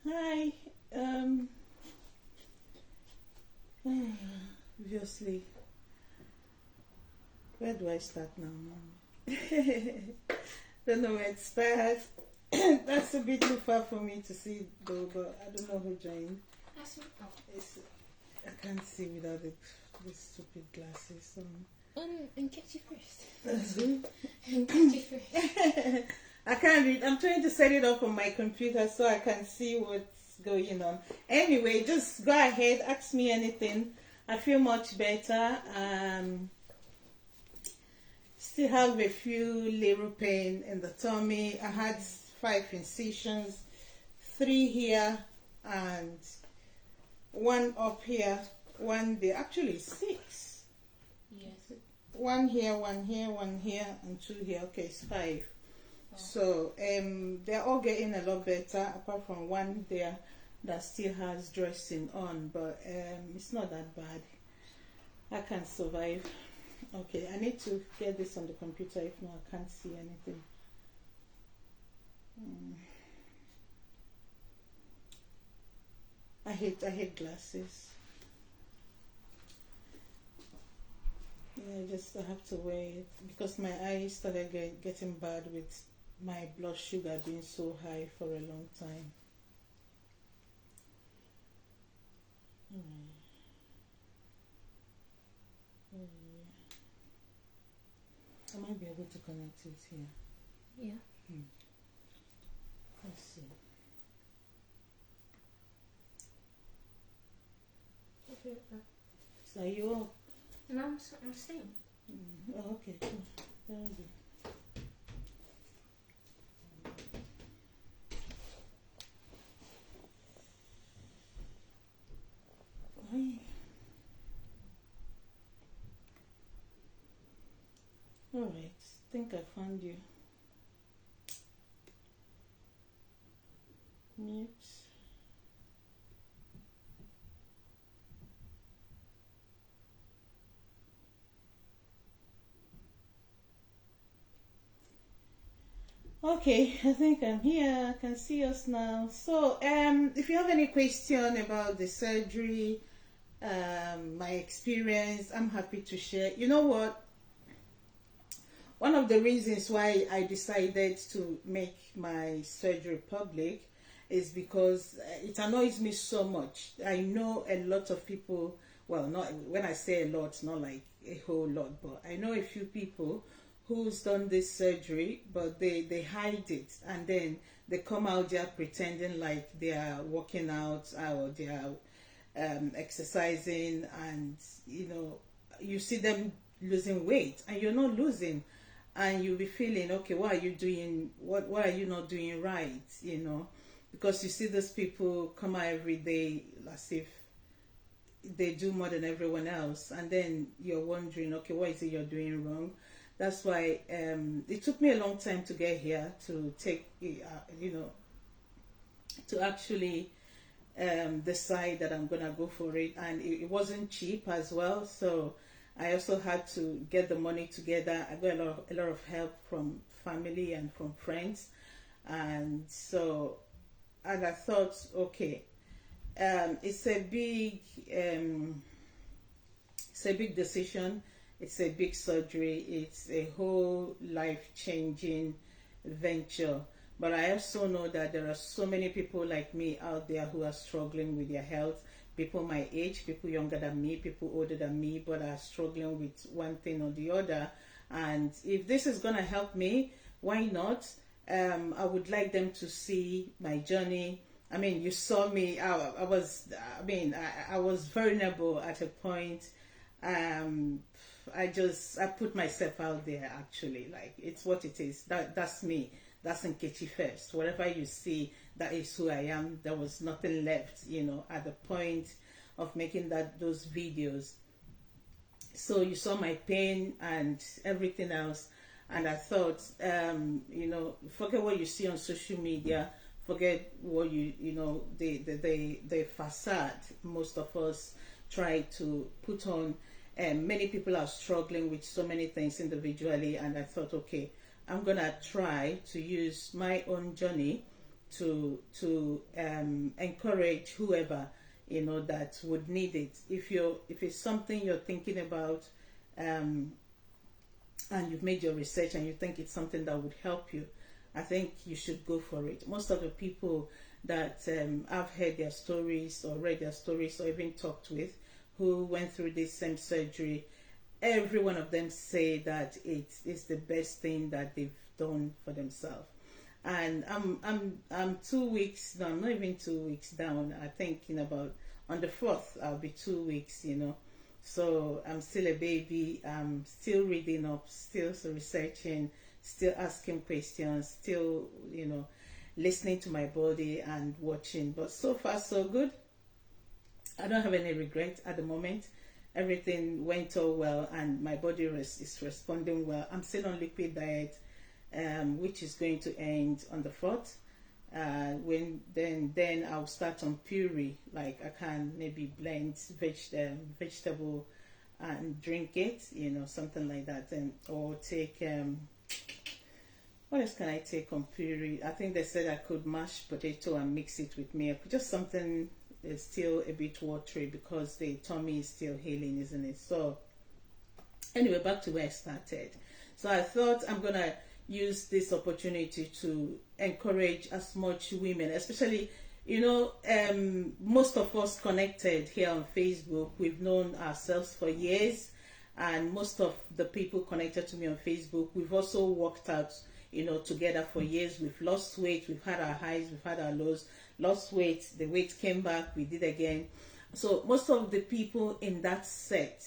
Hi. Obviously, where do I start now, Mom? Don't know where to start. That's a bit too far for me to see, though. But I don't know who joined. It's, I can't see without these stupid glasses. And catch you first. And catch you first. I can't read. I'm trying to set it up on my computer so I can see what's going on. Anyway, just go ahead, ask me anything. I feel much better. Still have a few little pain in the tummy. I had 5 incisions, 3 here and 1 up here. 1 there, actually 6. Yes. 1 here, 1 here, 1 here, and 2 here. Okay, it's 5. Oh. So they're all getting a lot better, apart from 1 there that still has dressing on, but it's not that bad. I can survive. Okay, I need to get this on the computer, if not I can't see anything. I hate glasses. Yeah, I have to wear it because my eyes started getting bad with my blood sugar being so high for a long time. I might be able to connect it here. Yeah. Let's see. Okay. So are you up? No, I'm staying. Oh, okay, cool. Very good. Alright, I think I found you. Mute. Okay, I think I'm here. I can see us now. So, if you have any question about the surgery, my experience, I'm happy to share. You know what? One of the reasons why I decided to make my surgery public is because it annoys me so much. I know a lot of people, well, not when I say a lot, not like a whole lot, but I know a few people who's done this surgery, but they hide it, and then they come out there pretending like they are working out or they are exercising, and you see them losing weight and you're not losing, and you'll be feeling, okay, what are you doing, what are you not doing right, because you see those people come out every day as if they do more than everyone else, and then you're wondering, okay, what is it you're doing wrong? That's why it took me a long time to get here, to take, to actually decide that I'm gonna go for it, and it wasn't cheap as well. So I also had to get the money together. I got a lot of help from family and from friends, and I thought, okay, it's a big decision. It's a big surgery. It's a whole life-changing venture. But I also know that there are so many people like me out there who are struggling with their health. People my age, people younger than me, people older than me, but are struggling with one thing or the other. And if this is going to help me, why not? I would like them to see my journey. I mean, you saw me. I was vulnerable at a point. I put myself out there, actually. Like, it's what it is. That's me. That's Nkechi first. Whatever you see, that is who I am. There was nothing left, at the point of making those videos. So you saw my pain and everything else, and I thought, forget what you see on social media, forget what the facade most of us try to put on. Many people are struggling with so many things individually, and I thought, okay, I'm gonna try to use my own journey to encourage whoever, that would need it. If it's something you're thinking about, and you've made your research and you think it's something that would help you, I think you should go for it. Most of the people that I've heard their stories or read their stories or even talked with who went through this same surgery, every one of them say that it's the best thing that they've done for themselves. And I'm 2 weeks, no, I'm not even 2 weeks down. I think in about on the 4th I'll be 2 weeks, So I'm still a baby. I'm still reading up, still researching, still asking questions, still, listening to my body and watching. But so far so good. I don't have any regret at the moment. Everything went all well and my body is responding well. I'm still on liquid diet, which is going to end on the 4th. Then I'll start on puree. Like I can maybe blend vegetable and drink it, something like that, or take what else can I take on puree? I think they said I could mash potato and mix it with milk. Just something that's still a bit watery because the tummy is still healing, isn't it? So anyway, back to where I started. So I thought I'm gonna use this opportunity to encourage as much women, especially, most of us connected here on Facebook, we've known ourselves for years, and most of the people connected to me on Facebook, we've also worked out, together for years. We've lost weight, we've had our highs, we've had our lows, lost weight, the weight came back, we did again. So most of the people in that set,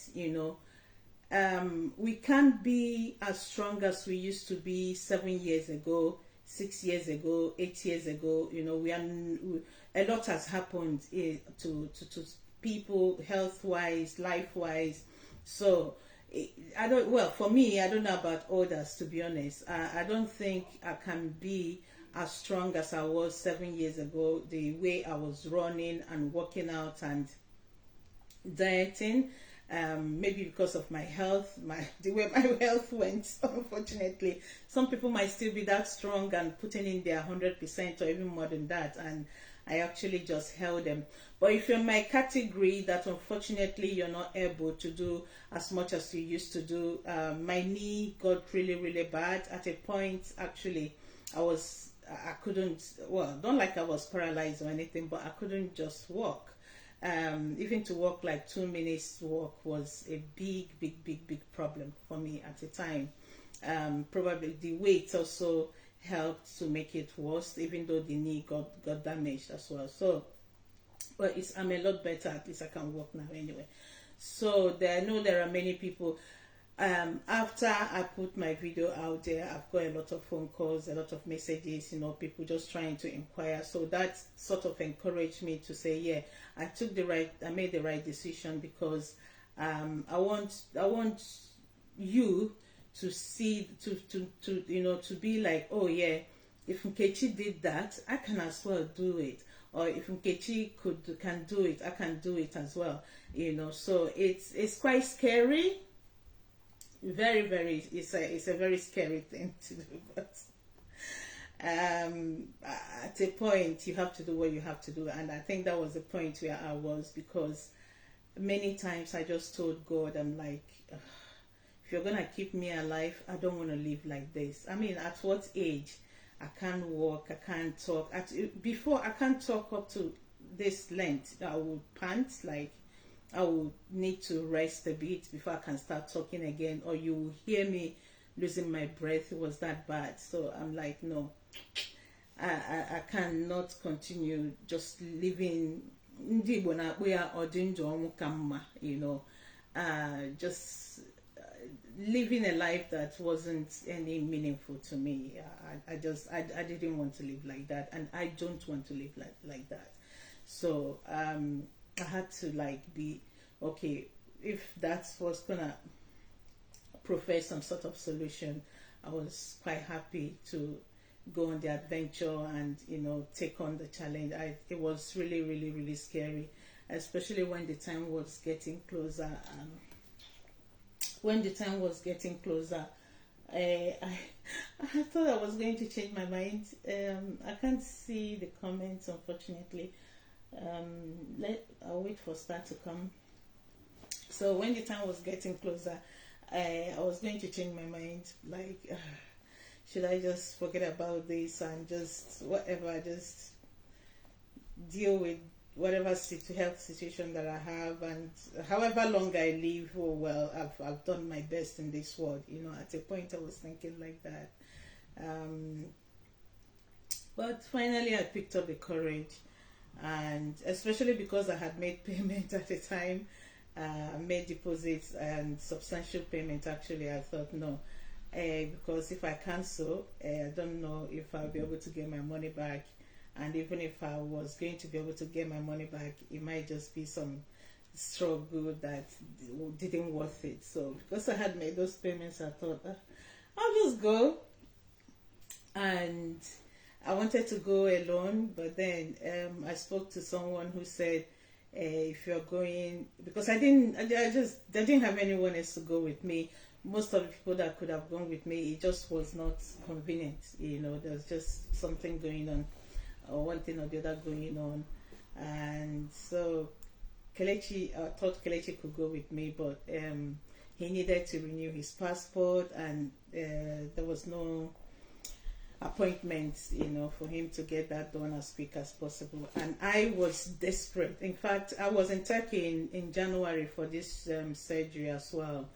we can't be as strong as we used to be 7 years ago, 6 years ago, 8 years ago. A lot has happened to people, health-wise, life-wise. So for me, I don't know about others, to be honest. I don't think I can be as strong as I was 7 years ago, the way I was running and working out and dieting. Maybe because of my health, the way my health went, unfortunately. Some people might still be that strong and putting in their 100% or even more than that, and I actually just held them. But if you're in my category that unfortunately you're not able to do as much as you used to do, my knee got really, really bad. At a point, actually, I couldn't, not like I was paralyzed or anything, but I couldn't just walk. Even to walk like 2 minutes walk was a big problem for me at the time. Probably the weight also helped to make it worse, even though the knee got damaged as well. So, but I'm a lot better. At least I can walk now anyway. So I know there are many people. After I put my video out there, I've got a lot of phone calls, a lot of messages, people just trying to inquire. So that sort of encouraged me to say, yeah, I made the right decision, because I want you to see, to be like, oh yeah, if Nkechi did that, I can as well do it. Or if Nkechi can do it, I can do it as well. So it's quite scary. Very, very, it's a very scary thing to do, but at a point you have to do what you have to do, and I think that was the point where I was, because many times I just told God, I'm like, if you're gonna keep me alive, I don't want to live like this. I mean, at what age? I can't walk, I can't talk. Before, I can't talk up to this length. I would pant, like I will need to rest a bit before I can start talking again, or you will hear me losing my breath. It was that bad. So I'm like, no, I cannot continue just living, just living a life that wasn't any meaningful to me. I didn't want to live like that, and I don't want to live like that. So I had to be okay. If that was gonna provide some sort of solution, I was quite happy to go on the adventure and take on the challenge. It was really, really, really scary, especially when the time was getting closer. I thought I was going to change my mind. I can't see the comments, unfortunately. I'll wait for Star to come. So when the time was getting closer, I was going to change my mind. Like, should I just forget about this and just whatever, just deal with whatever health situation that I have, and however long I live, oh well, I've done my best in this world. At a point I was thinking like that. But finally I picked up the courage, and especially because I had made payment at the time, made deposits and substantial payment. Actually, I thought no, because if I cancel, I don't know if I'll be able to get my money back. And even if I was going to be able to get my money back, it might just be some struggle that didn't worth it. So because I had made those payments, I thought, I'll just go. And I wanted to go alone, but then I spoke to someone who said, if you're going, because I didn't have anyone else to go with me. Most of the people that could have gone with me, it just was not convenient. There was just something going on, or one thing or the other going on. And so Kelechi, I thought Kelechi could go with me, but he needed to renew his passport, and there was no appointments, for him to get that done as quick as possible. And I was desperate. In fact, I was in Turkey in January for this surgery as well.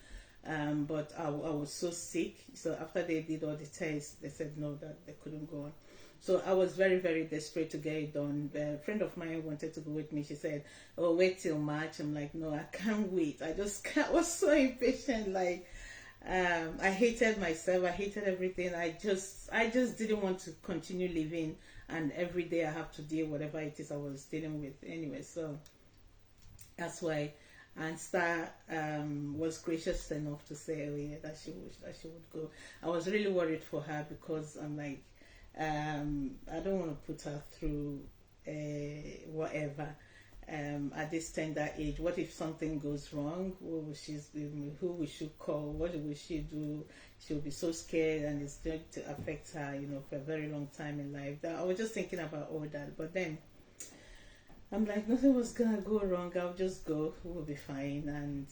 But I was so sick. So after they did all the tests, they said no, that they couldn't go on. So I was very, very desperate to get it done. A friend of mine wanted to go with me. She said, "Oh, wait till March." I'm like, no, I can't wait. I was so impatient. Like, I hated myself. I hated everything. I just didn't want to continue living. And every day I have to deal whatever it is I was dealing with. Anyway, so that's why. And Star was gracious enough to say, oh yeah, that she would go. I was really worried for her, because I'm like, I don't want to put her through whatever at this tender age. What if something goes wrong? Who we should call? What will she do? She'll be so scared, and it's going to affect her, for a very long time in life. I was just thinking about all that, but then I'm like, nothing was gonna go wrong. I'll just go. We'll be fine, and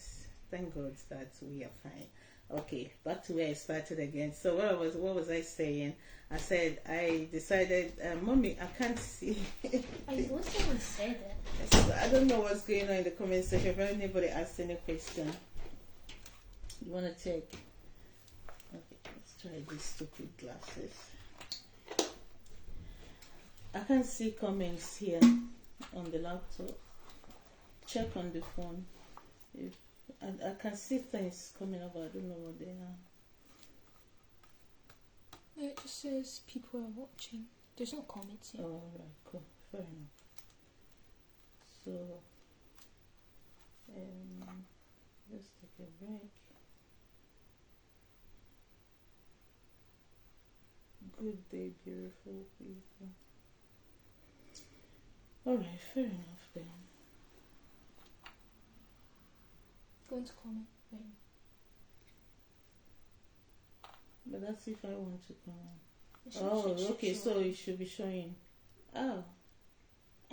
thank God that we are fine. Okay, back to where I started again. So what was I saying? I said I decided, Mommy, I can't see. I wish someone said it. So I don't know what's going on in the comment section. If anybody asks any question, you wanna check? Okay, let's try these stupid glasses. I can't see comments here on the laptop. Check on the phone. If I can see things coming up, but I don't know what they are. No, it just says people are watching. There's no comments here. Oh, right, cool, fair enough. So, let's take a break. Good day, beautiful people. Alright, fair enough then. Go into comment. Wait. But that's if I want to come on. It should- Oh, should okay, show. so it should be showing. Oh.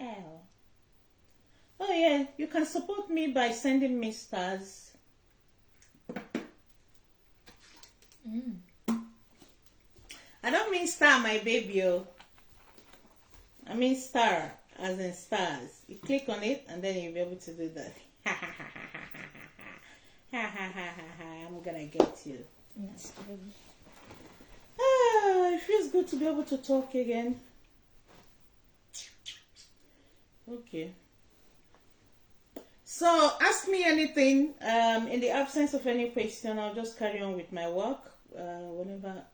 Ow. Oh yeah, you can support me by sending me stars. I don't mean star, my baby. I mean star, as in stars. You click on it, and then you'll be able to do that. I'm gonna get you. That's good. It feels good to be able to talk again. Okay. So ask me anything. In the absence of any question, I'll just carry on with my work. Whenever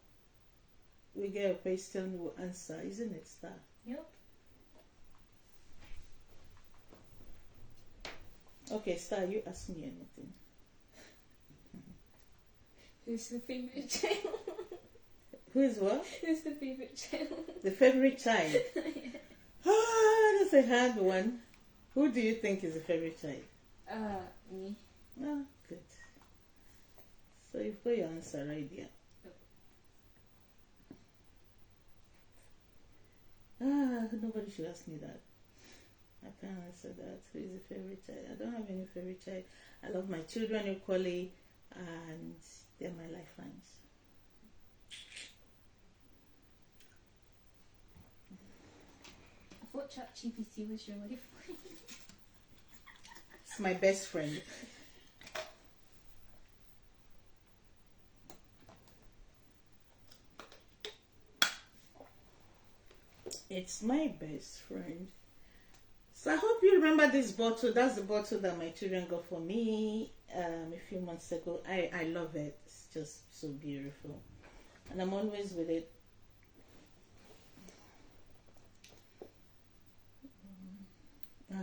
we get a question, we'll answer. Isn't it, Star? Yep. Okay, Star, you ask me anything. Who's the favorite child? Who is what? Who's the favorite child? The favorite child. Yeah. Ah, that's a hard one. Who do you think is the favorite child? Me. Ah, good. So you've got your answer right there. Nobody should ask me that. I can't answer that. Who is a favorite child? I don't have any favorite child. I love my children equally, and they're my lifelines. I thought ChatGPT was your life. It's my best friend. It's my best friend. So I hope you remember this bottle. That's the bottle that my children got for me a few months ago. I love it. It's just so beautiful. And I'm always with it.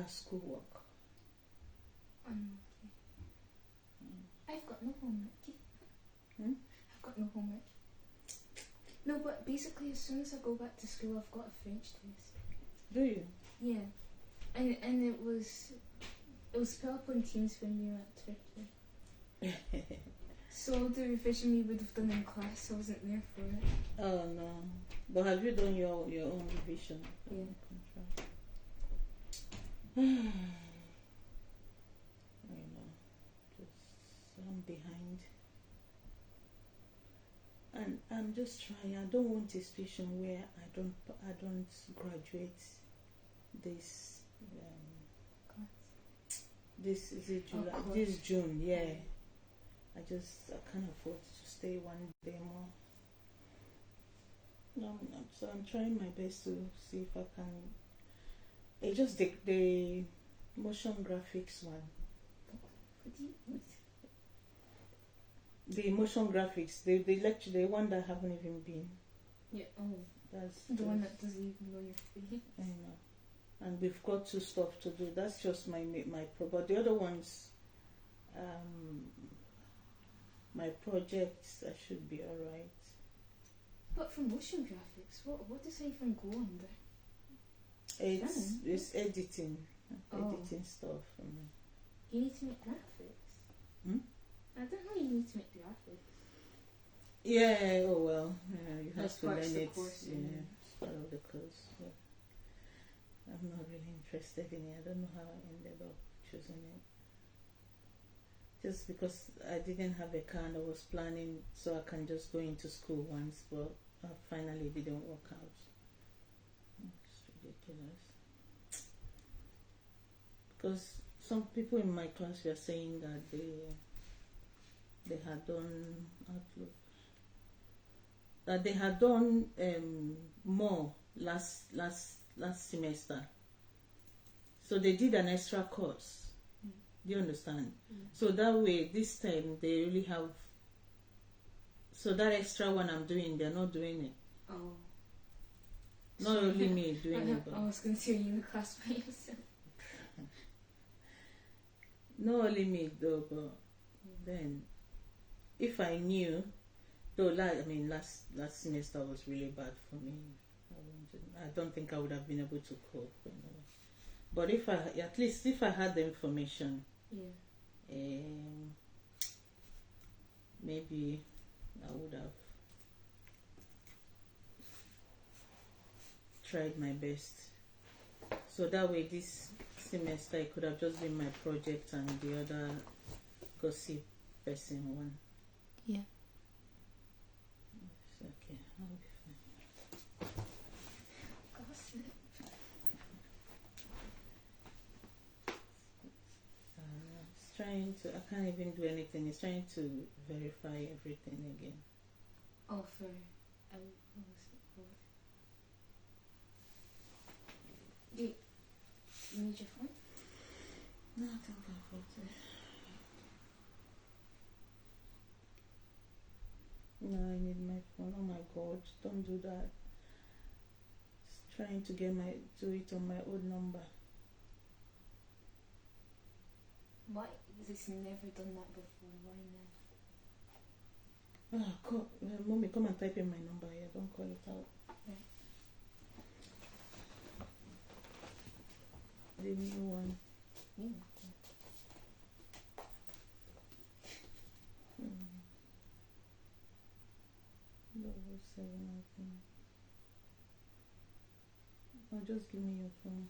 Schoolwork. I've got no homework. Hmm? I've got no homework. No, but basically, as soon as I go back to school, I've got a French test. Do you? Yeah, and it was put up on Teams when we were at Turkey. So the revision we would have done in class, I wasn't there for it. Oh no. But have you done your own revision? Yeah. I know. Just I'm behind. And I'm just trying. I don't want a situation where I don't graduate this this is it July, this June, yeah. I can't afford to stay one day more. No, so I'm trying my best to see if I can. It's just the motion graphics one. What? The motion graphics, the lecture, the one that I haven't even been. Yeah. Oh. That's the one that doesn't even know your face. I know. And we've got 2 stuff to do. That's just my but the other ones, my projects, I should be alright. But for motion graphics, what does it even go under? It's editing stuff. You need to make graphics. Hmm? I don't know. You need to make graphics. Yeah. Oh well. Yeah, you have That's to part learn of the it. course, Yeah, yeah. it's part of the course. Yeah. I'm not really interested in it. I don't know how I ended up choosing it. Just because I didn't have a car and I was planning so I can just go into school once, but finally it didn't work out. It's ridiculous. Because some people in my class were saying that they had done Outlook. That they had done more last semester. So they did an extra course. Do you understand? So that way, this time they really have. So that extra one I'm doing, they're not doing it. Oh. Not only me doing it, but I was going to say you in the class by yourself. not only me though, but then if I knew, though, last semester was really bad for me. I don't think I would have been able to cope. But if I had the information, maybe I would have tried my best. So that way, this semester it could have just been my project and the other gossip person one. Yeah. It's okay. I'll be fine. Gossip. It's trying to. I can't even do anything. It's trying to verify everything again. Oh, for what was it called? You need your phone? No, I think I put it. No, I need my phone. Oh my God! Don't do that. It's trying to do it on my old number. Why? It's never done that before. Why now? Mommy, come and type in my number here. Don't call it out. Right. The new one. Double 7, I think. Or just give me your phone.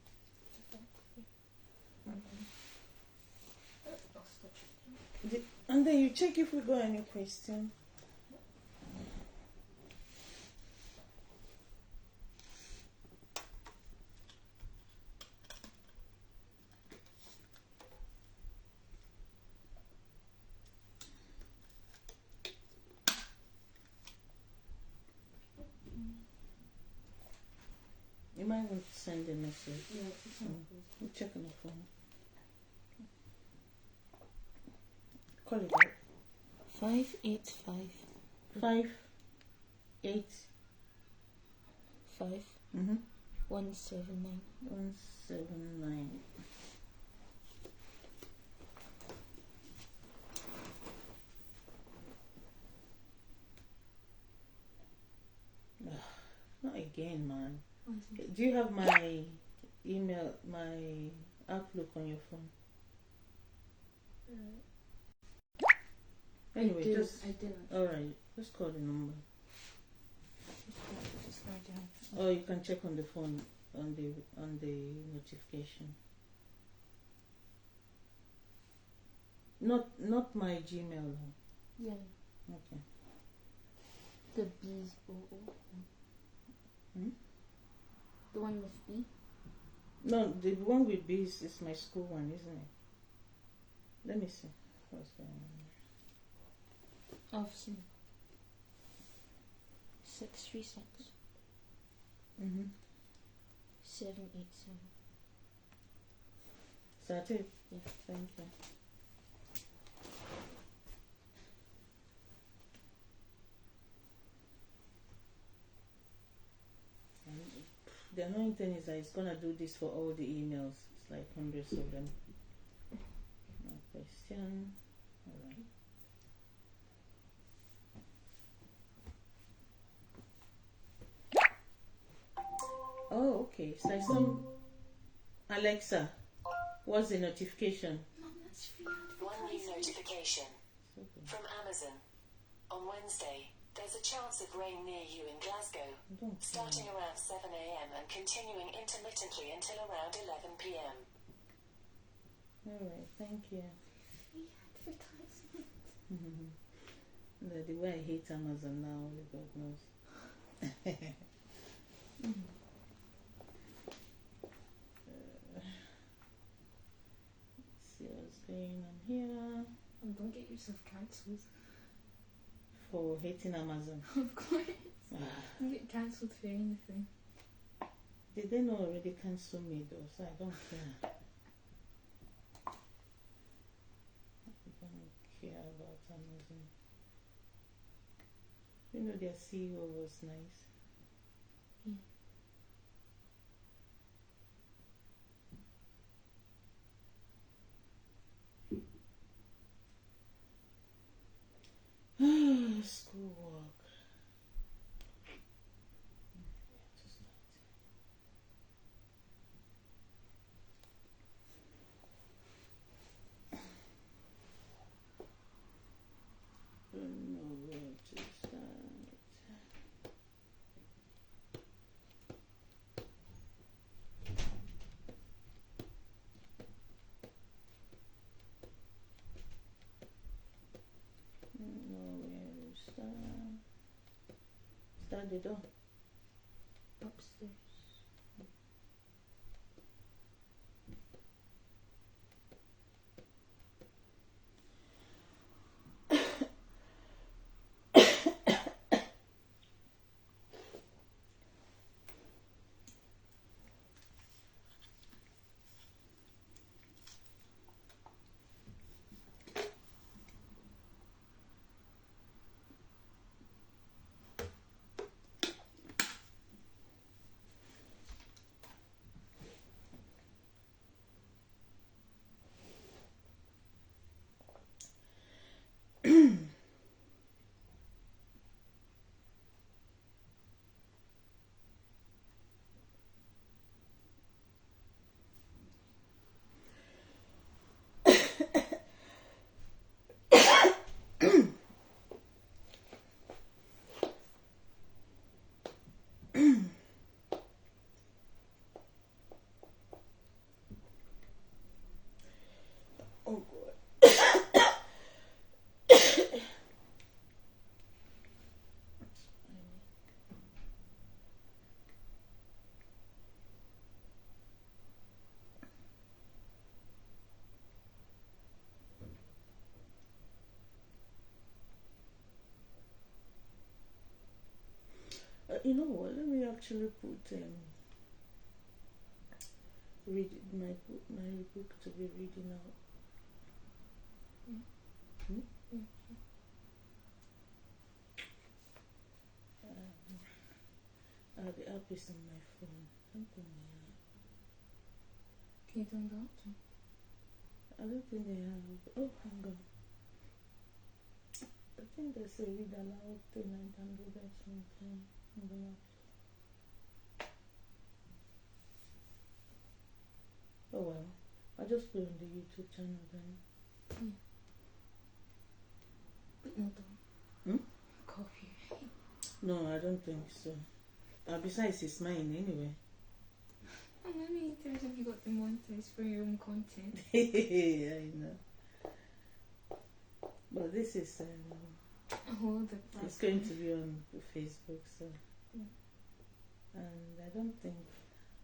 And then you check if we got any question. You might want to send a message. Yeah, it's You check on the phone. Call it out. 585 585 179. 179. Not again, man. Do you have my email, my Outlook on your phone? Anyway, I do. alright, just call the number. Just write down. Or you can check on the phone on the notification. Not my Gmail. Yeah. Okay. The B's O. The one with B? No, the one with B is my school one, isn't it? Let me see. What's going on? Officer 636 787. Is that it? Yeah. Thank you. And the annoying thing is that it's gonna do this for all the emails. It's like hundreds of them. No question. Alright. Oh, okay. So like some Alexa, what's the notification? Mom, that's free One new notification Okay. from Amazon. On Wednesday, there's a chance of rain near you in Glasgow, Don't starting around 7 a.m. and continuing intermittently until around 11 p.m. Alright, thank you. Free advertisement. The way I hate Amazon now, only God knows. Let's see what's going on here. And don't get yourself cancelled. For hating Amazon. Of course. You get cancelled for anything. Did they not already cancel me though? So I don't care. I don't care about Amazon. You know their CEO was nice. Schoolwork. Don't know where to start. Don't know where to start. Start the door. Upstairs. actually put read my book to be reading out. The app is on my phone. Open the app. Can you download it? I don't think they have. Oh, hang on. I think there's a read aloud thing. I downloaded that sometime. I'm gonna. Oh well, I'll just put it on the YouTube channel then. But no, don't. Copy. No, I don't think so. Besides, it's mine anyway. How many times have you got the monetized for your own content? I know. But this is A whole other it's platform. going to be on Facebook, so and I don't think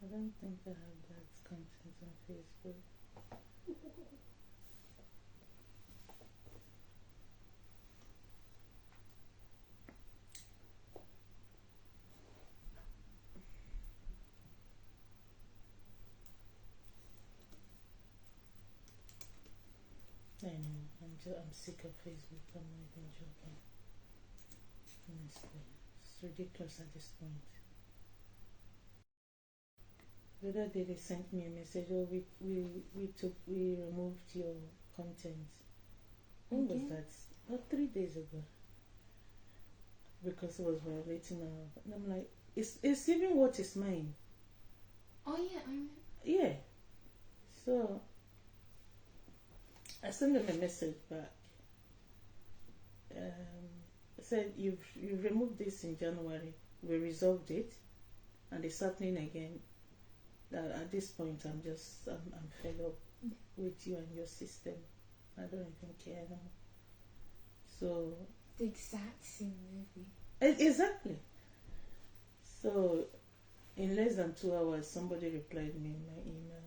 I have that content on Facebook. I know. I'm sick of Facebook. I'm not even joking. Honestly, it's ridiculous at this point. The other day they sent me a message. Oh, we removed your content. When was that? About 3 days ago. Because it was violating our. And I'm like, it's even what is mine. Oh yeah, I remember. Yeah. So I sent them a message back. I said you've removed this in January. We resolved it, and it's happening again. That at this point I'm fed up with you and your system. I don't even care now. So The exact same movie. exactly. So in less than 2 hours, somebody replied me in my email.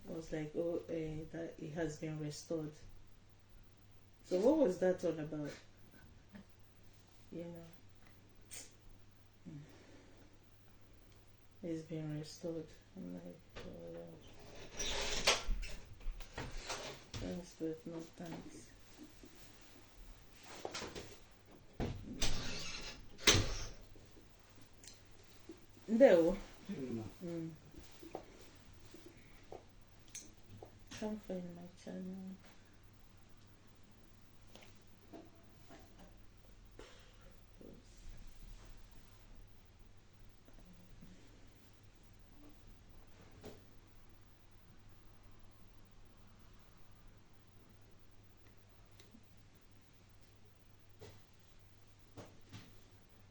I was like, oh, that it has been restored. So what was that all about? You know, it's been restored. I'm like, oh Lord. Thanks, but no thanks. No. Can't find my channel.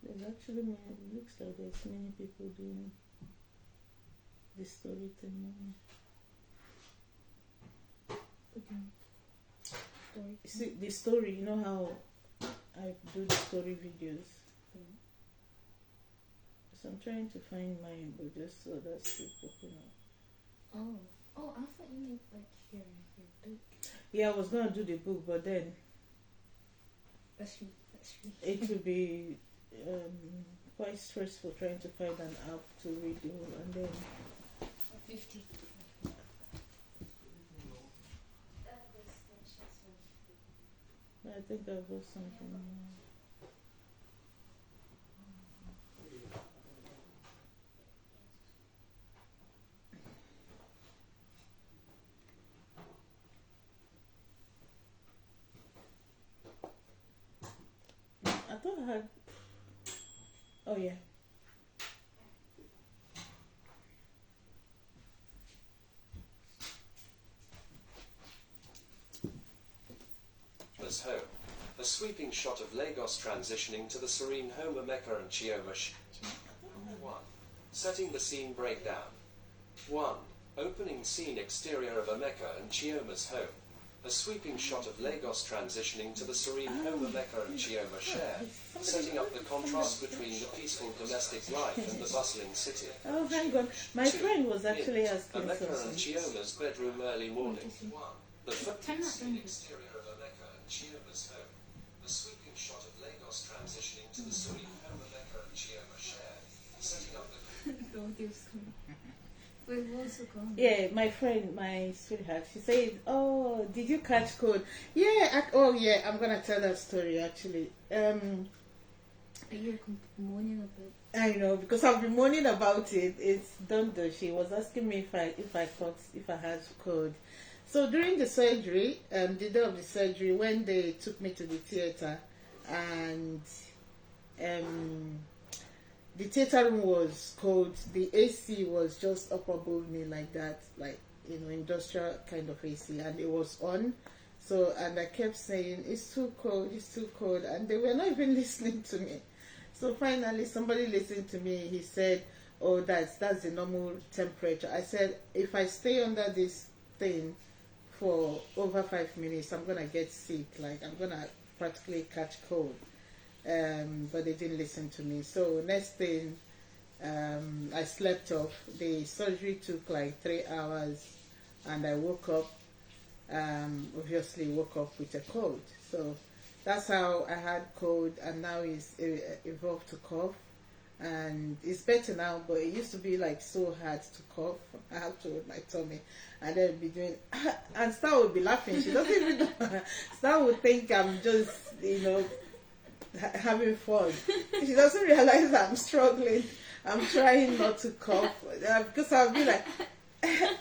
There's actually many, it looks like there's many people doing this story thing now. Story. See, the story, you know how I do the story videos? So I'm trying to find mine, but just so that's popping up. Oh, I thought you meant like your book. Yeah, I was gonna do the book, but then That's true. it will be quite stressful trying to find an app to read the whole, and then 50. I think I've got something. I thought I had. Oh yeah. Home. A sweeping shot of Lagos transitioning to the serene home of Mecca and Chioma. 1. Setting the scene breakdown. 1. Opening scene exterior of Mecca and Chioma's home. A sweeping shot of Lagos transitioning to the serene home of Mecca and Chioma share, setting up the contrast between the peaceful domestic life and the bustling city. Oh, hang on. My 2. friend was actually asking Mecca and something. Chioma's bedroom early morning. 1. The Turn that scene down. exterior of Mecca and Chioma's home. A sweeping shot of Lagos transitioning to the serene home of Mecca and Chioma share, setting up the the audio's coming. Wait, what was it called? Yeah, my friend, my sweetheart, she said, "Oh, did you catch cold?" Yeah, oh yeah, I'm gonna tell that story actually. You're moaning about. I know because I've been moaning about it. It's done though. She was asking me if I had cold. So during the surgery, the day of the surgery, when they took me to the theater, and the theater room was cold. The AC was just up above me like that, like industrial kind of AC, and it was on. So, and I kept saying, "It's too cold, it's too cold," and they were not even listening to me. So finally, somebody listened to me. He said, "Oh, that's the normal temperature." I said, "If I stay under this thing for over 5 minutes, I'm gonna get sick. Like I'm gonna practically catch cold." But they didn't listen to me. So next thing, I slept off. The surgery took like 3 hours, and I woke up. Obviously, woke up with a cold. So that's how I had cold, and now it's evolved to cough, and it's better now. But it used to be like so hard to cough. I have to hold my tummy, and then be doing, and Star would be laughing. She doesn't even know. Star would think I'm just having fun. She doesn't realize that I'm struggling. I'm trying not to cough because I'll be like, and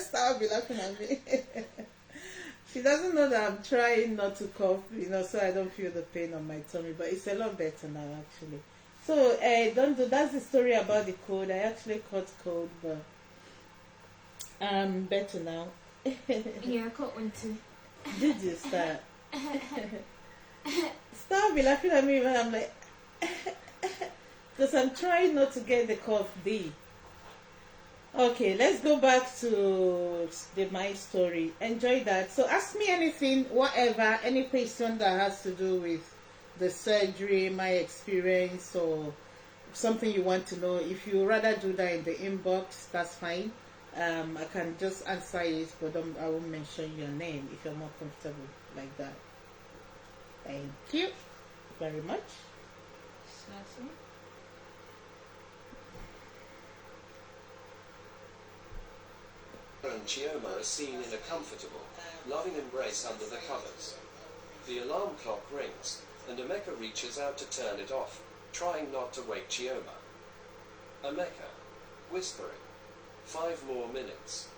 Star will be laughing at me. She doesn't know that I'm trying not to cough, so I don't feel the pain on my tummy. But it's a lot better now, actually. So, that's the story about the cold. I actually caught cold, but I'm better now. Yeah, I caught one too. Did you, Star? Star will be laughing at me when I'm like, because I'm trying not to get the cough D. Okay, let's go back to my story. Enjoy that. So ask me anything, whatever, any question that has to do with the surgery, my experience, or something you want to know. If you rather do that in the inbox, that's fine. I can just answer it, but I won't mention your name if you're more comfortable like that. Thank you very much. Awesome. And Chioma is seen in a comfortable, loving embrace under the covers. The alarm clock rings, and Emeka reaches out to turn it off, trying not to wake Chioma. Emeka, whispering. 5 more minutes.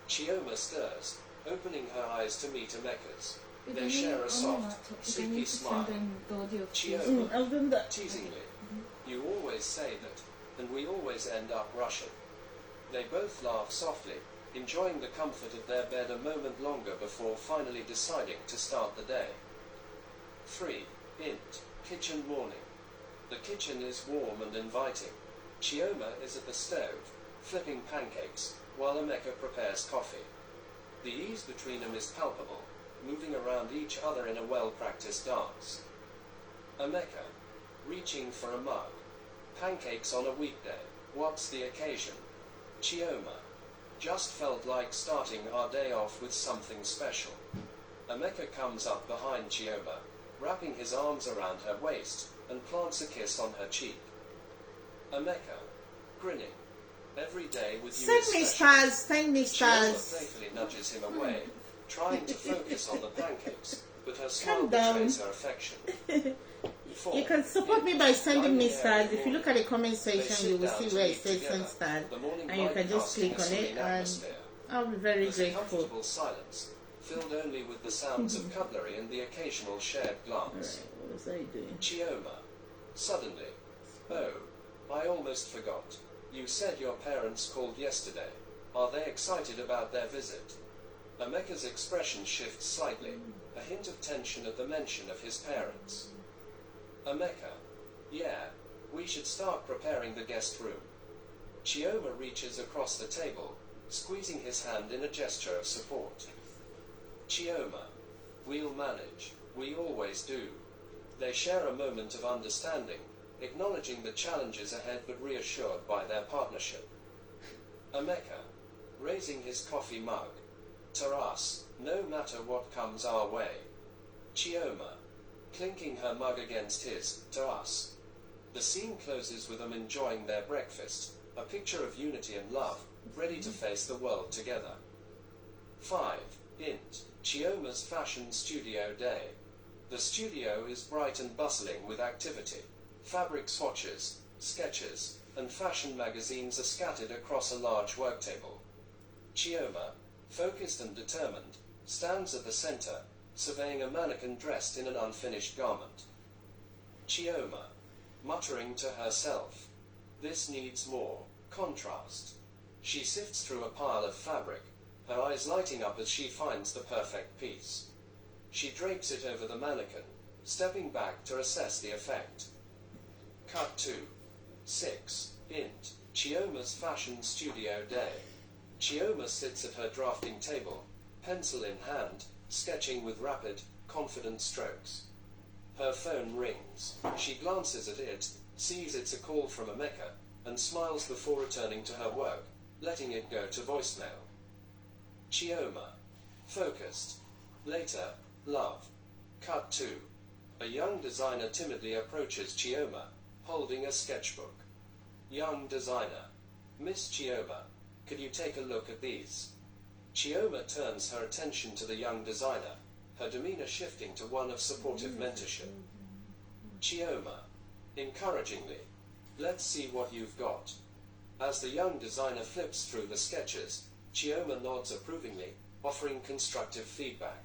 Chioma stirs, opening her eyes to meet Emeka's. They share a soft, sleepy smile. Chioma, teasingly, "You always say that, and we always end up rushing." They both laugh softly, enjoying the comfort of their bed a moment longer before finally deciding to start the day. 3. Int. Kitchen morning. The kitchen is warm and inviting. Chioma is at the stove, flipping pancakes, while Emeka prepares coffee. The ease between them is palpable, moving around each other in a well-practiced dance. Emeka, reaching for a mug. Pancakes on a weekday, what's the occasion? Chioma, just felt like starting our day off with something special. Emeka comes up behind Chioma, wrapping his arms around her waist, and plants a kiss on her cheek. Emeka, grinning. Every day with you is Send me special. stars, send me Chioma stars. playfully nudges him away, trying to focus on the pancakes, but her smile Calm down. betrays her affection. 4. You can support me by sending me stars. If you look at the comment They section, sit you will down see to where it eat says together, send stars, the morning and you light can just casting click a on it, serene and atmosphere. I'll be very There's a grateful. comfortable silence, filled only with the sounds of cutlery and the occasional shared glance. Alright, what was I doing? Chioma, suddenly. "Oh, I almost forgot. You said your parents called yesterday. Are they excited about their visit?" Emeka's expression shifts slightly, a hint of tension at the mention of his parents. Emeka, "Yeah, we should start preparing the guest room." Chioma reaches across the table, squeezing his hand in a gesture of support. Chioma, "We'll manage, we always do." They share a moment of understanding, acknowledging the challenges ahead but reassured by their partnership. Emeka, raising his coffee mug. "To us, no matter what comes our way." Chioma, clinking her mug against his. "To us." The scene closes with them enjoying their breakfast, a picture of unity and love, ready to face the world together. 5. Int. Chioma's Fashion Studio Day. The studio is bright and bustling with activity. Fabric swatches, sketches, and fashion magazines are scattered across a large work table. Chioma, focused and determined, stands at the center, surveying a mannequin dressed in an unfinished garment. Chioma, muttering to herself, "This needs more contrast." She sifts through a pile of fabric, her eyes lighting up as she finds the perfect piece. She drapes it over the mannequin, stepping back to assess the effect. Cut 2. 6. Int. Chioma's Fashion Studio Day. Chioma sits at her drafting table, pencil in hand, sketching with rapid, confident strokes. Her phone rings. She glances at it, sees it's a call from Emeka, and smiles before returning to her work, letting it go to voicemail. Chioma. Focused. Later. Love. Cut 2. A young designer timidly approaches Chioma, holding a sketchbook. Young designer. "Miss Chioma, could you take a look at these?" Chioma turns her attention to the young designer, her demeanor shifting to one of supportive mentorship. Chioma. Encouragingly. "Let's see what you've got." As the young designer flips through the sketches, Chioma nods approvingly, offering constructive feedback.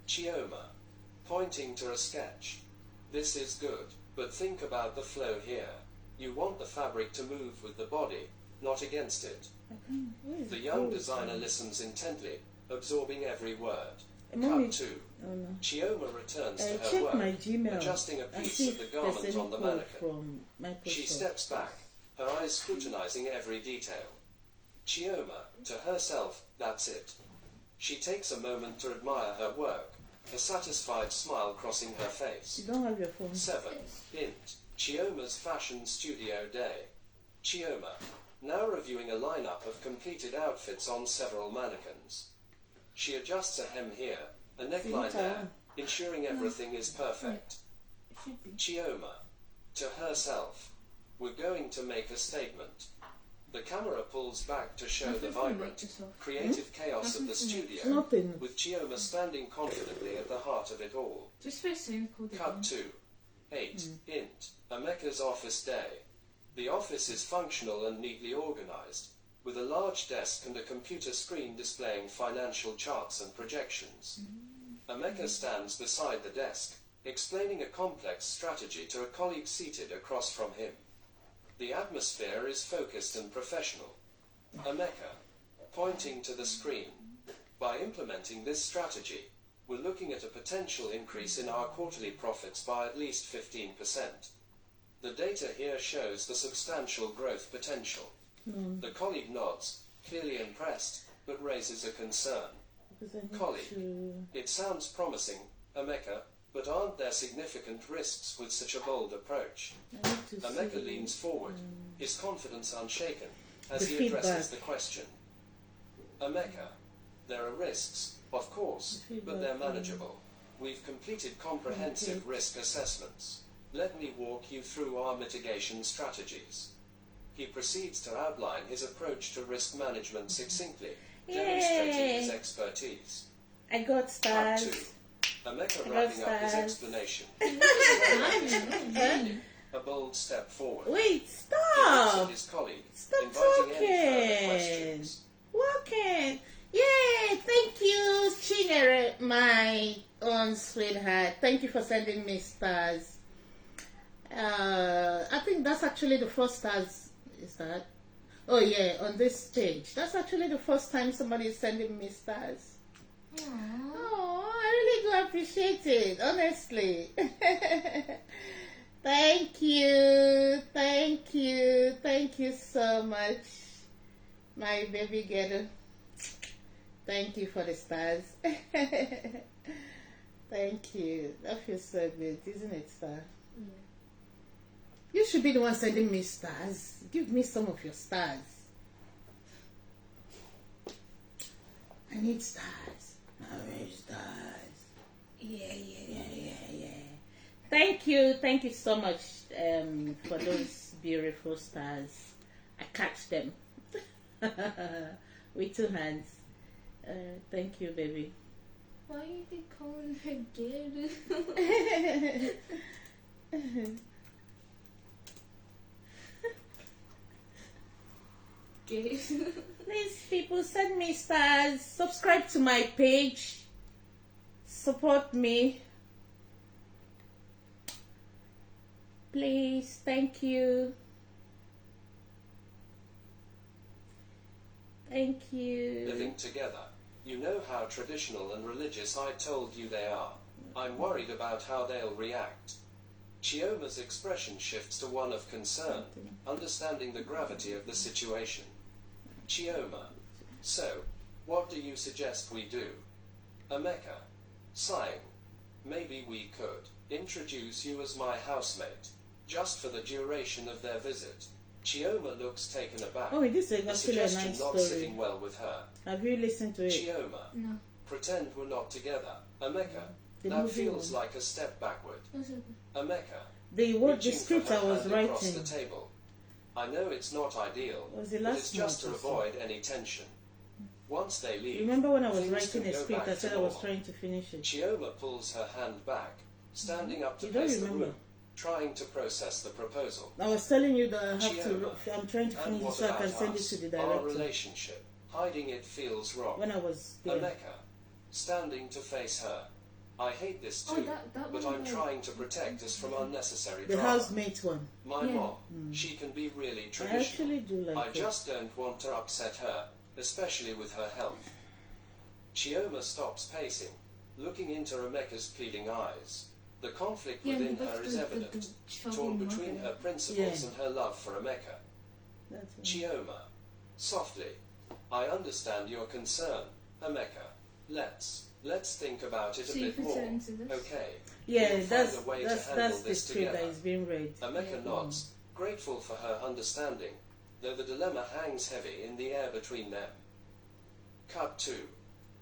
Chioma, pointing to a sketch. "This is good, but think about the flow here. You want the fabric to move with the body, not against it." The young designer listens intently, absorbing every word. Cut 2. Oh, no. Chioma returns to her Check work, my Gmail adjusting a and piece see of the if there's garment any on the call mannequin. from Microsoft. She steps back, her eyes scrutinizing every detail. Chioma, to herself, "That's it." She takes a moment to admire her work, a satisfied smile crossing her face. You don't have your phone. 7. Int. Chioma's Fashion Studio Day. Chioma, now reviewing a lineup of completed outfits on several mannequins. She adjusts a hem here, a neckline there, ensuring everything is perfect. Should be. Chioma, to herself, "We're going to make a statement." The camera pulls back to show the Nothing from vibrant, Microsoft. creative chaos of the Nothing from studio, Nothing. with Chioma standing confidently at the heart of it all. Just for a sound code Cut again. 2. 8. Int. Emeka's office day. The office is functional and neatly organized, with a large desk and a computer screen displaying financial charts and projections. Emeka stands beside the desk, explaining a complex strategy to a colleague seated across from him. The atmosphere is focused and professional. Emeka, pointing to the screen. "By implementing this strategy, we're looking at a potential increase in our quarterly profits by at least 15%. The data here shows the substantial growth potential." The colleague nods, clearly impressed, but raises a concern. Because I need Colleague. to... "It sounds promising, Emeka, but aren't there significant risks with such a bold approach?" I need to Emeka see. leans forward, his confidence unshaken, as The he addresses feedback. the question. Emeka, "There are risks, of course, The but they're feedback, manageable. We've completed comprehensive Okay. risk assessments. Let me walk you through our mitigation strategies." He proceeds to outline his approach to risk management succinctly, demonstrating his Yay. expertise. I got Cut stars. 2. Emeka I wrapping got up his stars. explanation. Huh? A bold step forward. Wait, He looks stop! at his colleague, Stop inviting any further talking. questions. Walking. Yay! Thank you, Chinyere, my own sweetheart. Thank you for sending me stars. I think that's actually the first stars. Is that? Oh yeah, on this stage. That's actually the first time somebody is sending me stars. Aww. Oh, I really do appreciate it, honestly. Thank you, thank you, thank you so much, my baby girl. Thank you for the stars. Thank you. That feels so good, isn't it, Star? Yeah. You should be the one sending me stars. Give me some of your stars. I need stars. I need stars. Yeah. Thank you so much for those beautiful stars. I catch them with two hands. Thank you, baby. Why are they calling her gay? Gay. Please, people, send me stars. Subscribe to my page. Support me. Please, thank you. Thank you. Living together. You know how traditional and religious I told you they are. I'm worried about how they'll react. Chioma's expression shifts to one of concern, understanding the gravity of the situation. Chioma. So, what do you suggest we do? Emeka. Sighing. Maybe we could introduce you as my housemate, just for the duration of their visit. Chioma looks taken aback. Oh, this is the actually a suggestion nice not story. sitting well with her. Have you listened to it? Chioma. No. Pretend we're not together. Emeka. The That movie feels one. like a step backward. What's it? Emeka. The Reaching script for her I was hand across writing. the table. I know it's not ideal, Was the but last it's just to month or so. avoid any tension. Once they leave, Remember when I was things writing can a go script, back I to said I was normal. trying to finish it. Chioma pulls her hand back, standing up to You don't pace the remember? room, trying to process the proposal. I was telling you that I have Chioma. to. I'm trying to And finish it what so I about can send it us? to the Our director. relationship. Hiding it feels wrong. When I was there. Emeka, standing to face her. I hate this Oh, too, that but one I'm there. trying to protect us from unnecessary The drama. housemate one. My Yeah. mom, she can be really I traditional. actually do like I it. just don't want to upset her, especially with her health. Chioma stops pacing, looking into Emeka's pleading eyes. The conflict Yeah, within but her is evident, torn chugging between mother. her principles Yeah. and her love for Emeka. That's it. Chioma, softly, I understand your concern, Emeka. Let's think about it a So you bit put more. it into this? Okay. Yeah, We'll that's find a way to that's handle that's the this script that together. is being read. Emeka nods, grateful for her understanding, though the dilemma hangs heavy in the air between them. Cut 2.